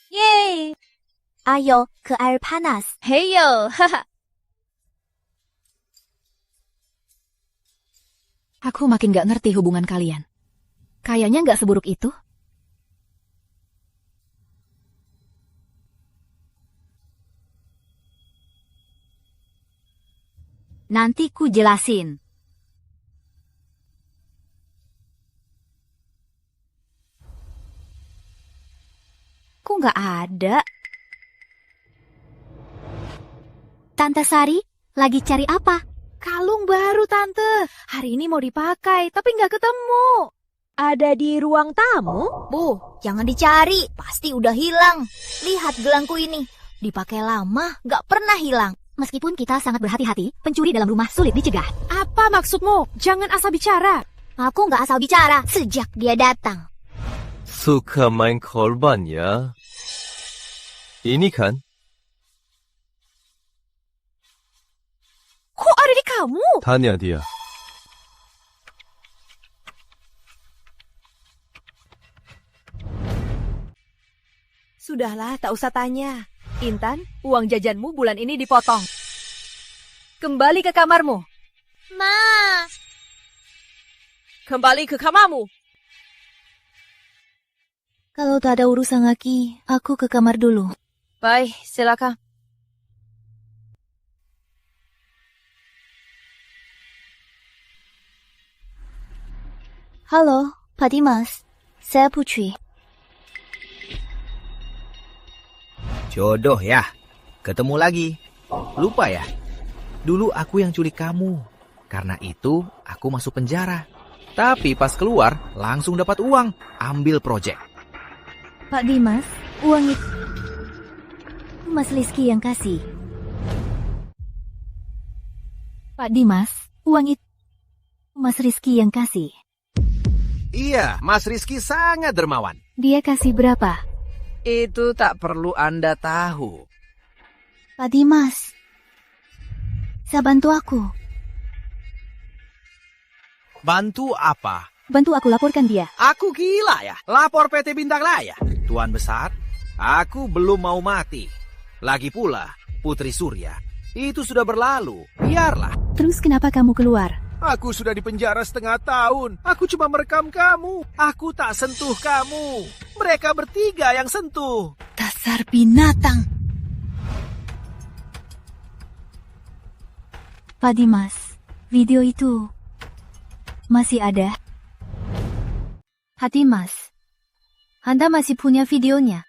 Yeay! Ayo ke air panas. Heyo, haha. Aku makin gak ngerti hubungan kalian. Kayaknya gak seburuk itu. Nanti ku jelasin. Kok nggak ada? Tante Sari, lagi cari apa? Kalung baru, Tante. Hari ini mau dipakai, tapi nggak ketemu. Ada di ruang tamu? Bu, jangan dicari. Pasti udah hilang. Lihat gelangku ini. Dipakai lama, nggak pernah hilang. Meskipun kita sangat berhati-hati, pencuri dalam rumah sulit dicegah. Apa maksudmu? Jangan asal bicara. Aku nggak asal bicara sejak dia datang. Suka main korban ya? Ini kan? Kok ada di kamu? Tanya dia. Sudahlah, tak usah tanya. Intan, uang jajanmu bulan ini dipotong. Kembali ke kamarmu. Ma! Kembali ke kamarmu. Kalau tak ada urusan lagi, aku ke kamar dulu. Baik, silakan. Halo, Pak Dimas. Saya Putri. Jodoh ya, ketemu lagi. Lupa ya, dulu aku yang culik kamu. Karena itu aku masuk penjara. Tapi pas keluar langsung dapat uang, ambil proyek. Pak Dimas, uang itu Mas Rizky yang kasih. Pak Dimas, uang itu Mas Rizky yang kasih. Iya, Mas Rizky sangat dermawan. Dia kasih berapa? Itu tak perlu Anda tahu. Pak Dimas, saya bantu aku. Bantu apa? Bantu aku laporkan dia. Aku gila ya, lapor PT Bintang Raya. Tuan Besar, aku belum mau mati. Lagi pula, Putri Surya, itu sudah berlalu. Biarlah. Terus kenapa kamu keluar? Aku sudah dipenjara setengah tahun. Aku cuma merekam kamu. Aku tak sentuh kamu. Mereka bertiga yang sentuh. Dasar binatang. Pak Dimas, video itu masih ada? Hati Mas, Anda masih punya videonya?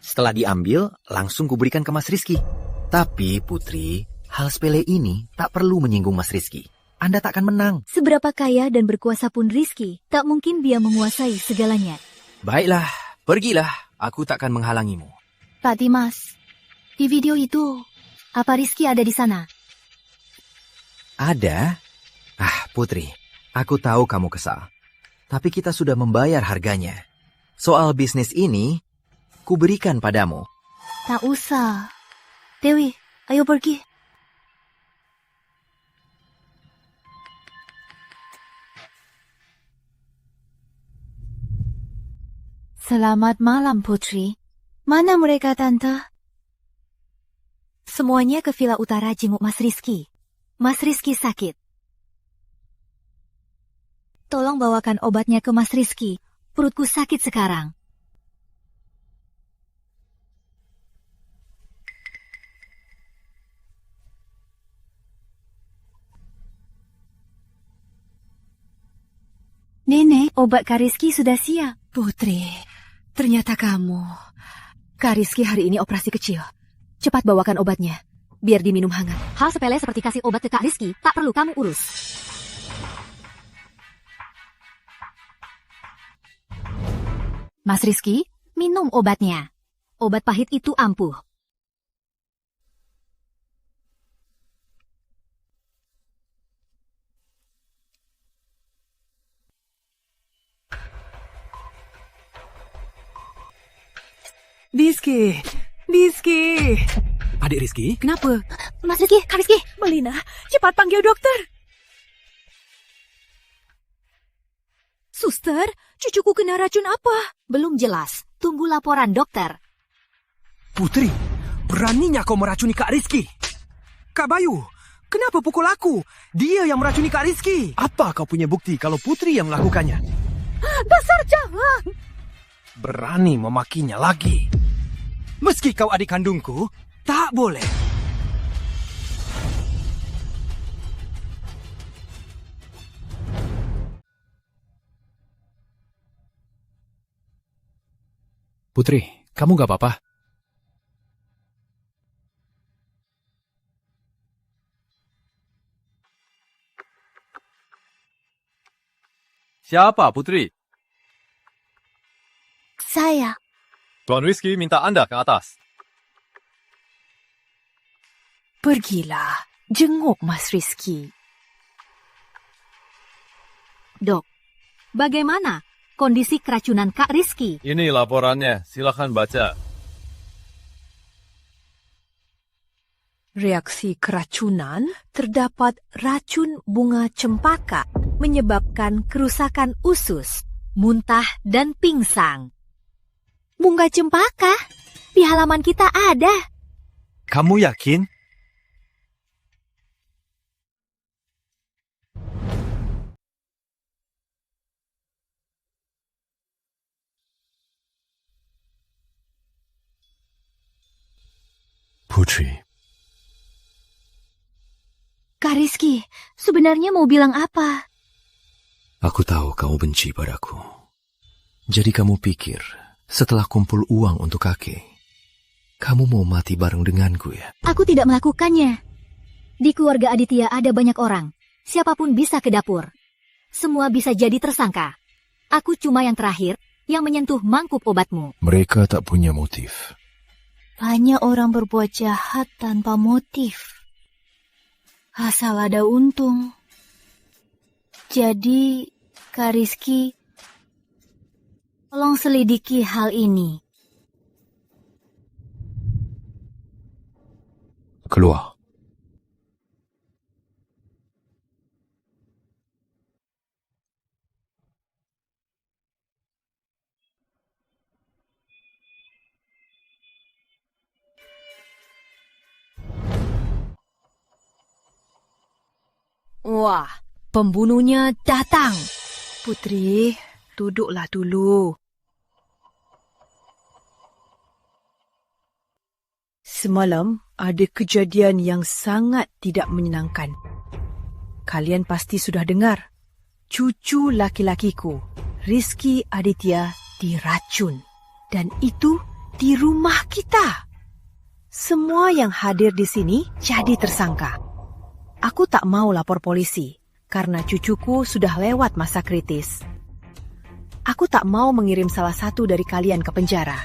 Setelah diambil, langsung kuberikan ke Mas Rizky. Tapi, Putri, hal sepele ini tak perlu menyinggung Mas Rizky. Anda tak akan menang. Seberapa kaya dan berkuasa pun Rizky, tak mungkin dia menguasai segalanya. Baiklah, pergilah. Aku takkan menghalangimu. Pak Dimas, di video itu, apa Rizky ada di sana? Ada? Putri, aku tahu kamu kesal. Tapi kita sudah membayar harganya. Soal bisnis ini, kuberikan padamu. Tak usah. Dewi, ayo pergi. Selamat malam, Putri. Mana mereka, Tante? Semuanya ke Villa Utara jenguk Mas Rizky. Mas Rizky sakit. Tolong bawakan obatnya ke Mas Rizky. Perutku sakit sekarang. Nenek, obat Kak Rizky sudah siap. Putri, ternyata kamu. Kak Rizky hari ini operasi kecil. Cepat bawakan obatnya, biar diminum hangat. Hal sepele seperti kasih obat ke Kak Rizky, tak perlu kamu urus. Mas Rizky, minum obatnya. Obat pahit itu ampuh. Rizky. Adik Rizky? Kenapa? Mas Rizky, Kak Rizky. Melina, cepat panggil dokter. Suster, cucuku kena racun apa? Belum jelas. Tunggu laporan dokter. Putri, beraninya kau meracuni Kak Rizky? Kak Bayu, kenapa pukul aku? Dia yang meracuni Kak Rizky. Apa kau punya bukti kalau Putri yang melakukannya? Dasar jangan. Berani memakinya lagi. Meski kau adik kandungku, tak boleh. Putri, kamu gak apa-apa? Siapa, Putri? Saya. Tuan Rizky minta Anda ke atas. Pergilah, jenguk Mas Rizky. Dok, bagaimana kondisi keracunan Kak Rizky? Ini laporannya, silakan baca. Reaksi keracunan terdapat racun bunga cempaka menyebabkan kerusakan usus, Muntah dan pingsan. Bunga cempaka? Di halaman kita ada. Kamu yakin? Putri. Kak Rizky, sebenarnya mau bilang apa? Aku tahu kamu benci padaku. Jadi kamu pikir, setelah kumpul uang untuk kakek, kamu mau mati bareng denganku ya? Aku tidak melakukannya. Di keluarga Aditya ada banyak orang. Siapapun bisa ke dapur. Semua bisa jadi tersangka. Aku cuma yang terakhir yang menyentuh mangkuk obatmu. Mereka tak punya motif. Banyak orang berbuat jahat tanpa motif. Asal ada untung. Jadi, Kak Rizky, tolong selidiki hal ini. Keluar. Wah, pembunuhnya datang. Putri, duduklah dulu. Semalam ada kejadian yang sangat tidak menyenangkan. Kalian pasti sudah dengar. Cucu laki-lakiku, Rizky Aditya, diracun. Dan itu di rumah kita. Semua yang hadir di sini jadi tersangka. Aku tak mau lapor polisi karena cucuku sudah lewat masa kritis. Aku tak mau mengirim salah satu dari kalian ke penjara.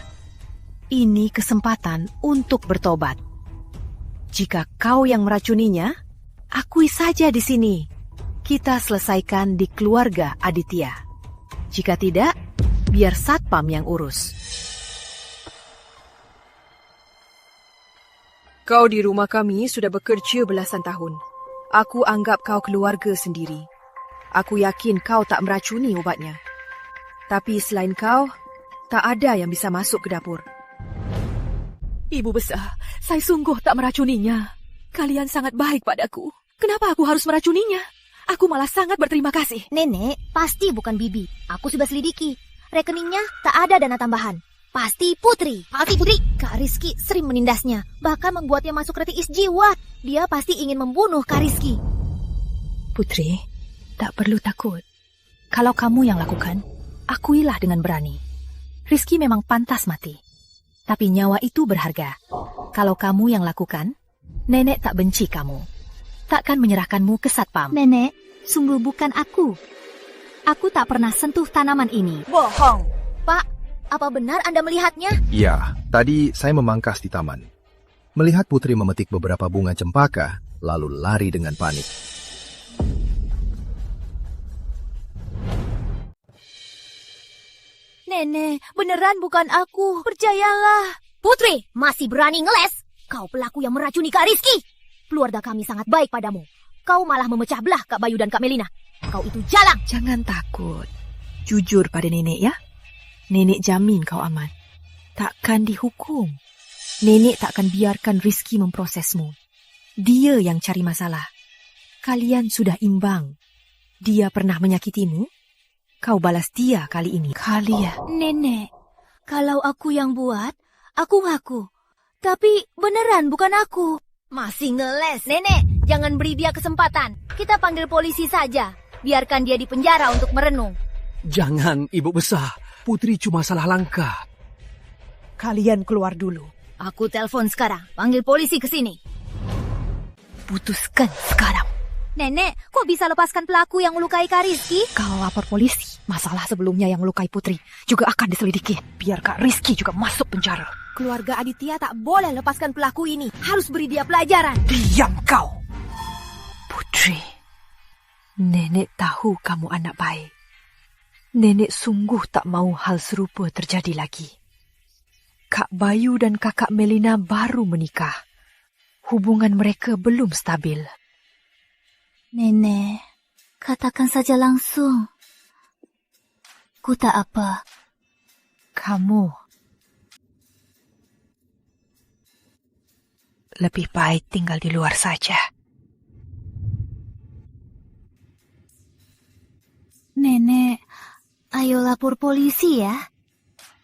Ini kesempatan untuk bertobat. Jika kau yang meracuninya, akui saja di sini. Kita selesaikan di keluarga Aditya. Jika tidak, biar satpam yang urus. Kau di rumah kami sudah bekerja belasan tahun. Aku anggap kau keluarga sendiri. Aku yakin kau tak meracuni obatnya. Tapi selain kau, tak ada yang bisa masuk ke dapur. Ibu besar, saya sungguh tak meracuninya. Kalian sangat baik padaku. Kenapa aku harus meracuninya? Aku malah sangat berterima kasih. Nenek, pasti bukan Bibi. Aku sudah selidiki. Rekeningnya tak ada dana tambahan. Pasti Putri. Kak Rizky sering menindasnya, bahkan membuatnya masuk kritis jiwa. Dia pasti ingin membunuh Kak Rizky. Putri, tak perlu takut. Kalau kamu yang lakukan, akuilah dengan berani. Rizky memang pantas mati. Tapi nyawa itu berharga. Kalau kamu yang lakukan, nenek tak benci kamu. Takkan menyerahkanmu ke satpam. Nenek, sungguh bukan aku. Aku tak pernah sentuh tanaman ini. Bohong. Pak, apa benar Anda melihatnya? Ya, tadi saya memangkas di taman. Melihat Putri memetik beberapa bunga cempaka, lalu lari dengan panik. Nenek, beneran bukan aku. Percayalah. Putri, masih berani ngeles? Kau pelaku yang meracuni Kak Rizky. Keluarga kami sangat baik padamu. Kau malah memecah belah Kak Bayu dan Kak Melina. Kau itu jalang. Jangan takut. Jujur pada nenek ya. Nenek jamin kau aman. Takkan dihukum. Nenek takkan biarkan Rizky memprosesmu. Dia yang cari masalah. Kalian sudah imbang. Dia pernah menyakitimu? Kau balas dia kali ini. Nenek, kalau aku yang buat, aku ngaku. Tapi beneran bukan aku. Masih ngeles. Nenek, jangan beri dia kesempatan. Kita panggil polisi saja. Biarkan dia di penjara untuk merenung. Jangan, Ibu besar. Putri cuma salah langkah. Kalian keluar dulu. Aku telepon sekarang. Panggil polisi ke sini. Putuskan sekarang. Nenek, kok bisa lepaskan pelaku yang melukai Kak Rizky? Kalau lapor polisi, masalah sebelumnya yang melukai Putri juga akan diselidiki. Biar Kak Rizky juga masuk penjara. Keluarga Aditya tak boleh lepaskan pelaku ini. Harus beri dia pelajaran. Diam kau! Putri, nenek tahu kamu anak baik. Nenek sungguh tak mau hal serupa terjadi lagi. Kak Bayu dan Kakak Melina baru menikah. Hubungan mereka belum stabil. Nenek, katakan saja langsung. Ku tak apa. Kamu lebih baik tinggal di luar saja. Nenek, ayo lapor polisi ya.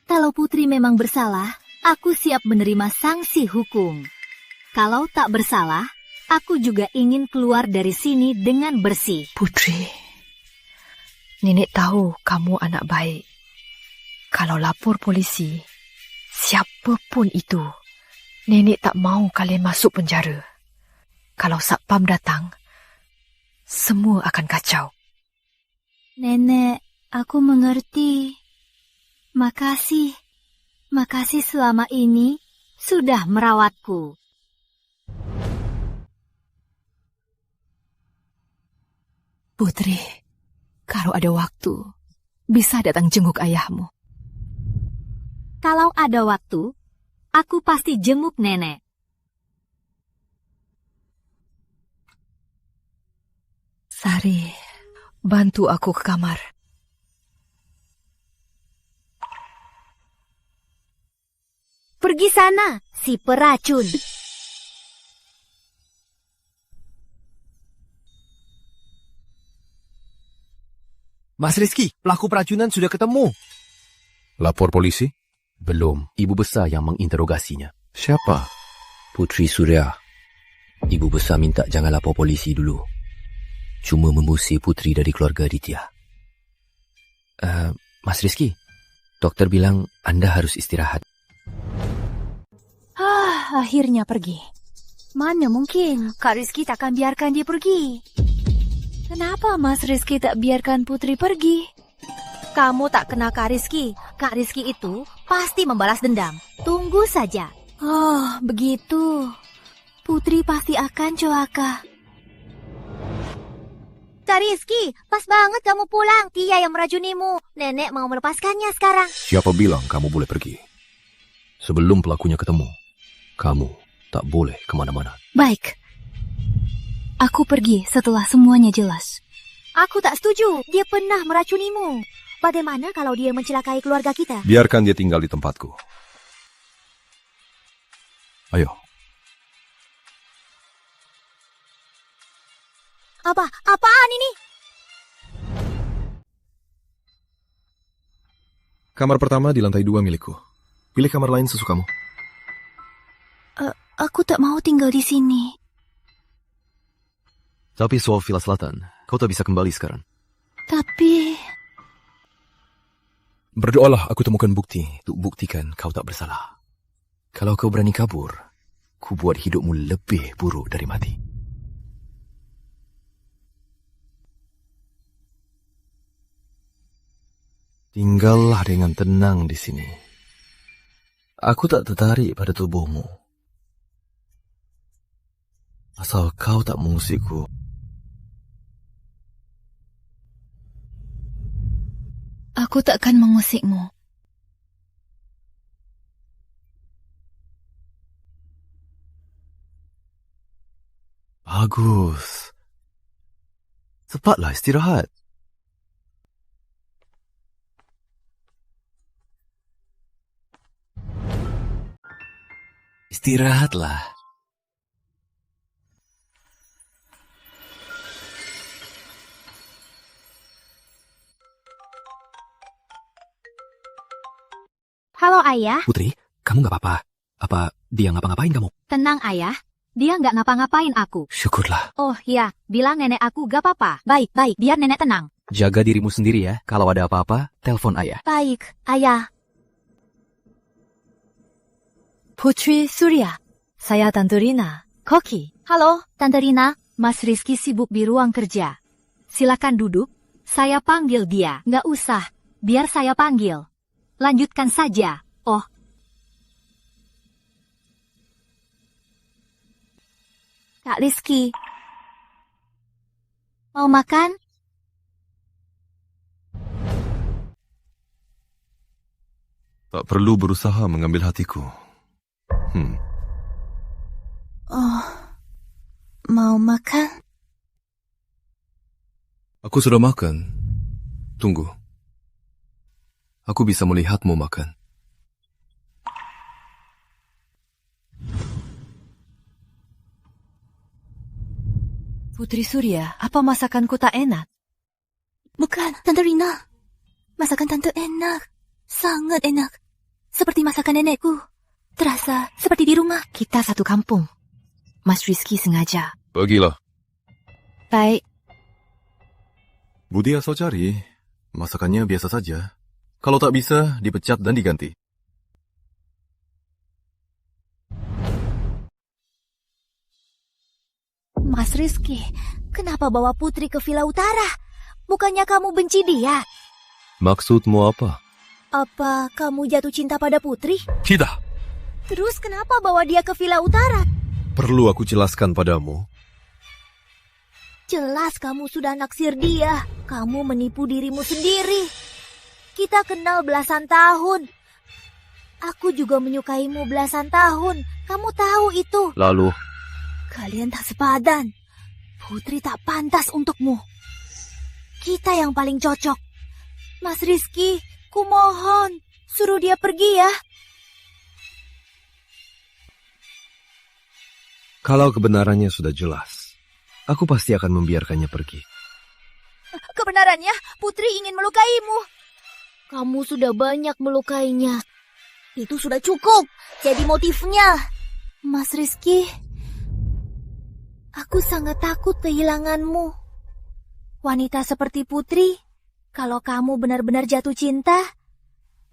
Kalau Putri memang bersalah, aku siap menerima sanksi hukum. Kalau tak bersalah, aku juga ingin keluar dari sini dengan bersih. Putri, nenek tahu kamu anak baik. Kalau lapor polisi, siapapun itu, nenek tak mau kalian masuk penjara. Kalau satpam datang, semua akan kacau. Nenek, aku mengerti. Makasih. Makasih selama ini sudah merawatku. Putri, kalau ada waktu, bisa datang jenguk ayahmu. Kalau ada waktu, aku pasti jenguk nenek. Sari, bantu aku ke kamar. Pergi sana, si peracun. Mas Rizky, pelaku peracunan sudah ketemu. Lapor polisi? Belum, ibu besar yang menginterogasinya. Siapa? Putri Surya. Ibu besar minta jangan lapor polisi dulu. Cuma mengusir putri dari keluarga Aditya. Mas Rizky, doktor bilang Anda harus istirahat. Akhirnya pergi. Mana mungkin Kak Rizky takkan biarkan dia pergi. Kenapa Mas Rizky tak biarkan Putri pergi? Kamu tak kenal Kak Rizky. Kak Rizky itu pasti membalas dendam. Tunggu saja. Oh, begitu. Putri pasti akan celaka. Kak Rizky, pas banget kamu pulang. Tia yang meracunimu. Nenek mau melepaskannya sekarang. Siapa bilang kamu boleh pergi? Sebelum pelakunya ketemu, kamu tak boleh kemana-mana. Baik. Aku pergi setelah semuanya jelas. Aku tak setuju. Dia pernah meracunimu. Bagaimana kalau dia mencelakai keluarga kita? Biarkan dia tinggal di tempatku. Ayo. Apaan ini? Kamar pertama di lantai 2 milikku. Pilih kamar lain sesukamu. Aku tak mau tinggal di sini. Tapi soal Villa Selatan, kau tak bisa kembali sekarang. Tapi... Berdoalah aku temukan bukti. Untuk buktikan kau tak bersalah. Kalau kau berani kabur, ku buat hidupmu lebih buruk dari mati. Tinggallah dengan tenang di sini. Aku tak tertarik pada tubuhmu. Asal kau tak mengusikku. Aku takkan mengusikmu. Bagus. Cepatlah istirahat. Istirahatlah. Halo Ayah. Putri, kamu gak apa-apa? Apa dia ngapa-ngapain kamu? Tenang Ayah, dia nggak ngapa-ngapain aku. Syukurlah. Oh ya, bilang nenek aku gak apa-apa. Baik, biar nenek tenang. Jaga dirimu sendiri ya. Kalau ada apa-apa, telepon ayah. Baik, Ayah. Putri Surya, saya Tante Rina, Koki. Halo, Tante Rina. Mas Rizky sibuk di ruang kerja. Silakan duduk, saya panggil dia. Nggak usah, biar saya panggil. Lanjutkan saja. Oh. Kak Rizky. Mau makan? Tak perlu berusaha mengambil hatiku. Oh, mau makan? Aku sudah makan. Tunggu. Aku bisa melihatmu makan. Putri Surya, apa masakanku tak enak? Bukan, Tante Rina. Masakan Tante enak. Sangat enak. Seperti masakan nenekku. Terasa seperti di rumah. Kita satu kampung. Mas Rizky sengaja. Pergilah. Baik. Budi asal cari. Masakannya biasa saja. Kalau tak bisa, dipecat dan diganti. Mas Rizky, kenapa bawa Putri ke Villa Utara? Bukannya kamu benci dia? Maksudmu apa? Apa kamu jatuh cinta pada Putri? Tidak. Terus kenapa bawa dia ke Villa Utara? Perlu aku jelaskan padamu? Jelas kamu sudah naksir dia. Kamu menipu dirimu sendiri. Kita kenal belasan tahun. Aku juga menyukaimu belasan tahun. Kamu tahu itu. Lalu? Kalian tak sepadan. Putri tak pantas untukmu. Kita yang paling cocok. Mas Rizky, kumohon, suruh dia pergi ya. Kalau kebenarannya sudah jelas, aku pasti akan membiarkannya pergi. Kebenarannya? Putri ingin melukaimu. Kamu sudah banyak melukainya. Itu sudah cukup jadi motifnya. Mas Rizky, aku sangat takut kehilanganmu. Wanita seperti Putri, kalau kamu benar-benar jatuh cinta,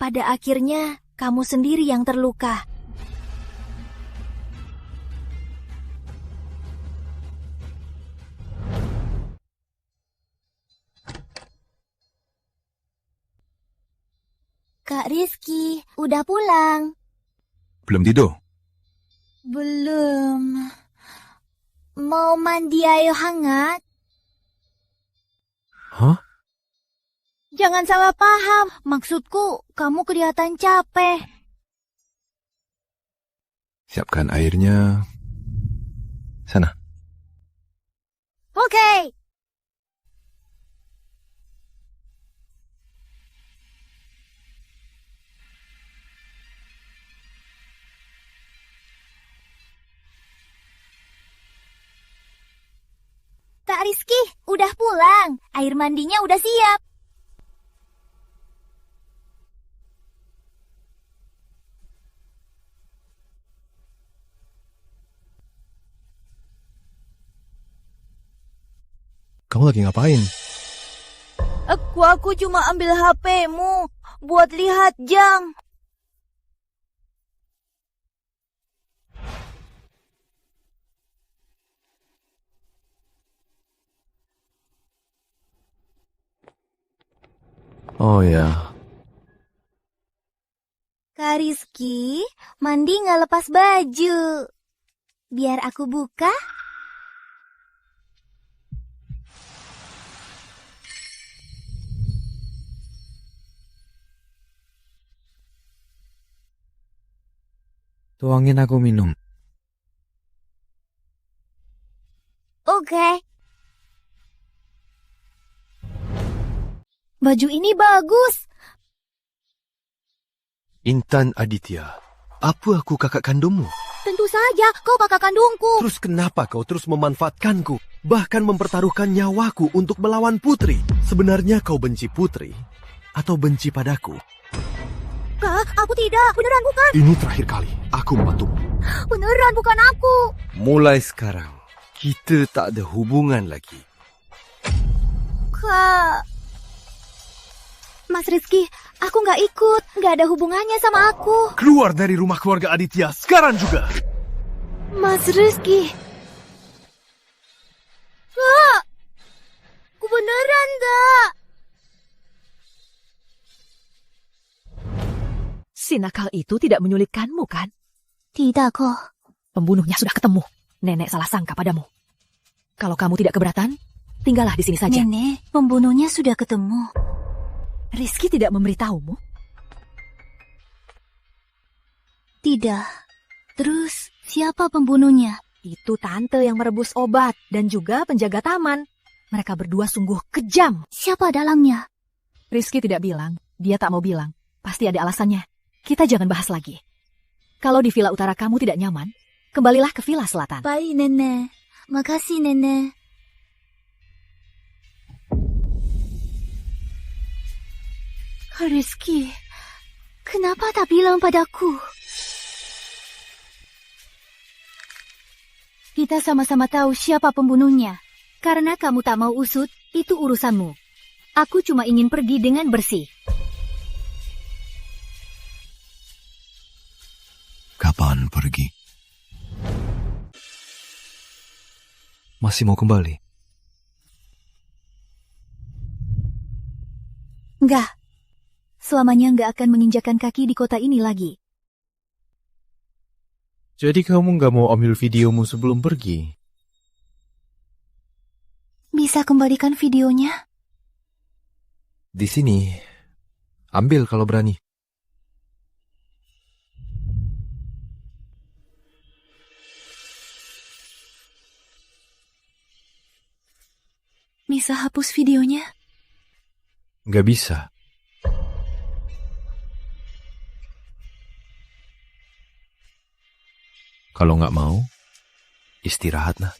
pada akhirnya kamu sendiri yang terluka. Kak Rizky, udah pulang? Belum tidur? Belum. Mau mandi air hangat? Hah? Jangan salah paham. Maksudku, kamu kelihatan capek. Siapkan airnya. Sana. Oke. Kak Rizky, udah pulang. Air mandinya udah siap. Kamu lagi ngapain? Aku cuma ambil HP-mu buat lihat jam. Oh ya. Kak Rizky, mandi nggak lepas baju. Biar aku buka. Tuangin aku minum. Oke. Baju ini bagus. Intan Aditya, apa aku kakak kandungmu? Tentu saja, kau kakak kandungku. Terus kenapa kau terus memanfaatkanku? Bahkan mempertaruhkan nyawaku untuk melawan Putri. Sebenarnya kau benci Putri? Atau benci padaku? Kak, aku tidak. Beneran bukan. Ini terakhir kali aku membantumu. Beneran bukan aku. Mulai sekarang, kita tak ada hubungan lagi. Kak. Mas Rizky, aku nggak ikut. Nggak ada hubungannya sama aku. Keluar dari rumah keluarga Aditya sekarang juga. Mas Rizky. Kak. Aku beneran nggak. Si nakal itu tidak menyulitkanmu, kan? Tidak kok. Pembunuhnya sudah ketemu. Nenek salah sangka padamu. Kalau kamu tidak keberatan, tinggallah di sini saja. Nenek, pembunuhnya sudah ketemu. Rizky tidak memberitahumu? Tidak. Terus, siapa pembunuhnya? Itu tante yang merebus obat dan juga penjaga taman. Mereka berdua sungguh kejam. Siapa dalamnya? Rizky tidak bilang. Dia tak mau bilang. Pasti ada alasannya. Kita jangan bahas lagi. Kalau di Villa Utara kamu tidak nyaman, kembalilah ke Villa Selatan. Baik, Nenek. Makasih, Nenek. Rizky, kenapa tak bilang padaku? Kita sama-sama tahu siapa pembunuhnya. Karena kamu tak mau usut, itu urusanmu. Aku cuma ingin pergi dengan bersih. Kapan pergi? Masih mau kembali? Enggak. Selamanya enggak akan menginjakan kaki di kota ini lagi. Jadi kamu nggak mau ambil videomu sebelum pergi? Bisa kembalikan videonya? Di sini. Ambil kalau berani. Bisa hapus videonya? Nggak bisa. Kalau nggak mau, istirahat nah.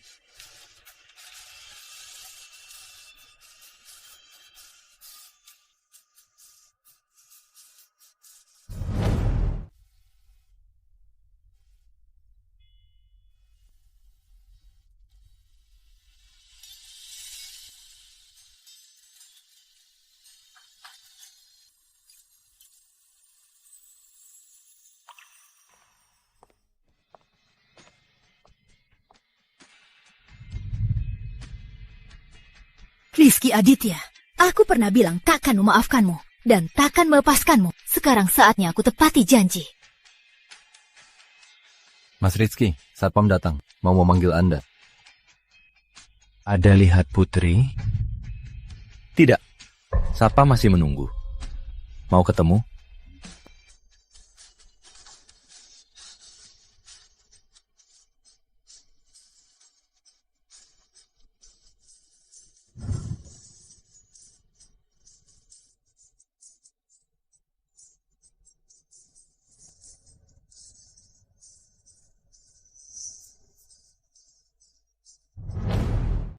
Rizky Aditya, aku pernah bilang takkan memaafkanmu dan takkan melepaskanmu. Sekarang saatnya aku tepati janji. Mas Rizky, Satpam datang, mau memanggil Anda. Ada lihat Putri? Tidak, Satpam masih menunggu. Mau ketemu?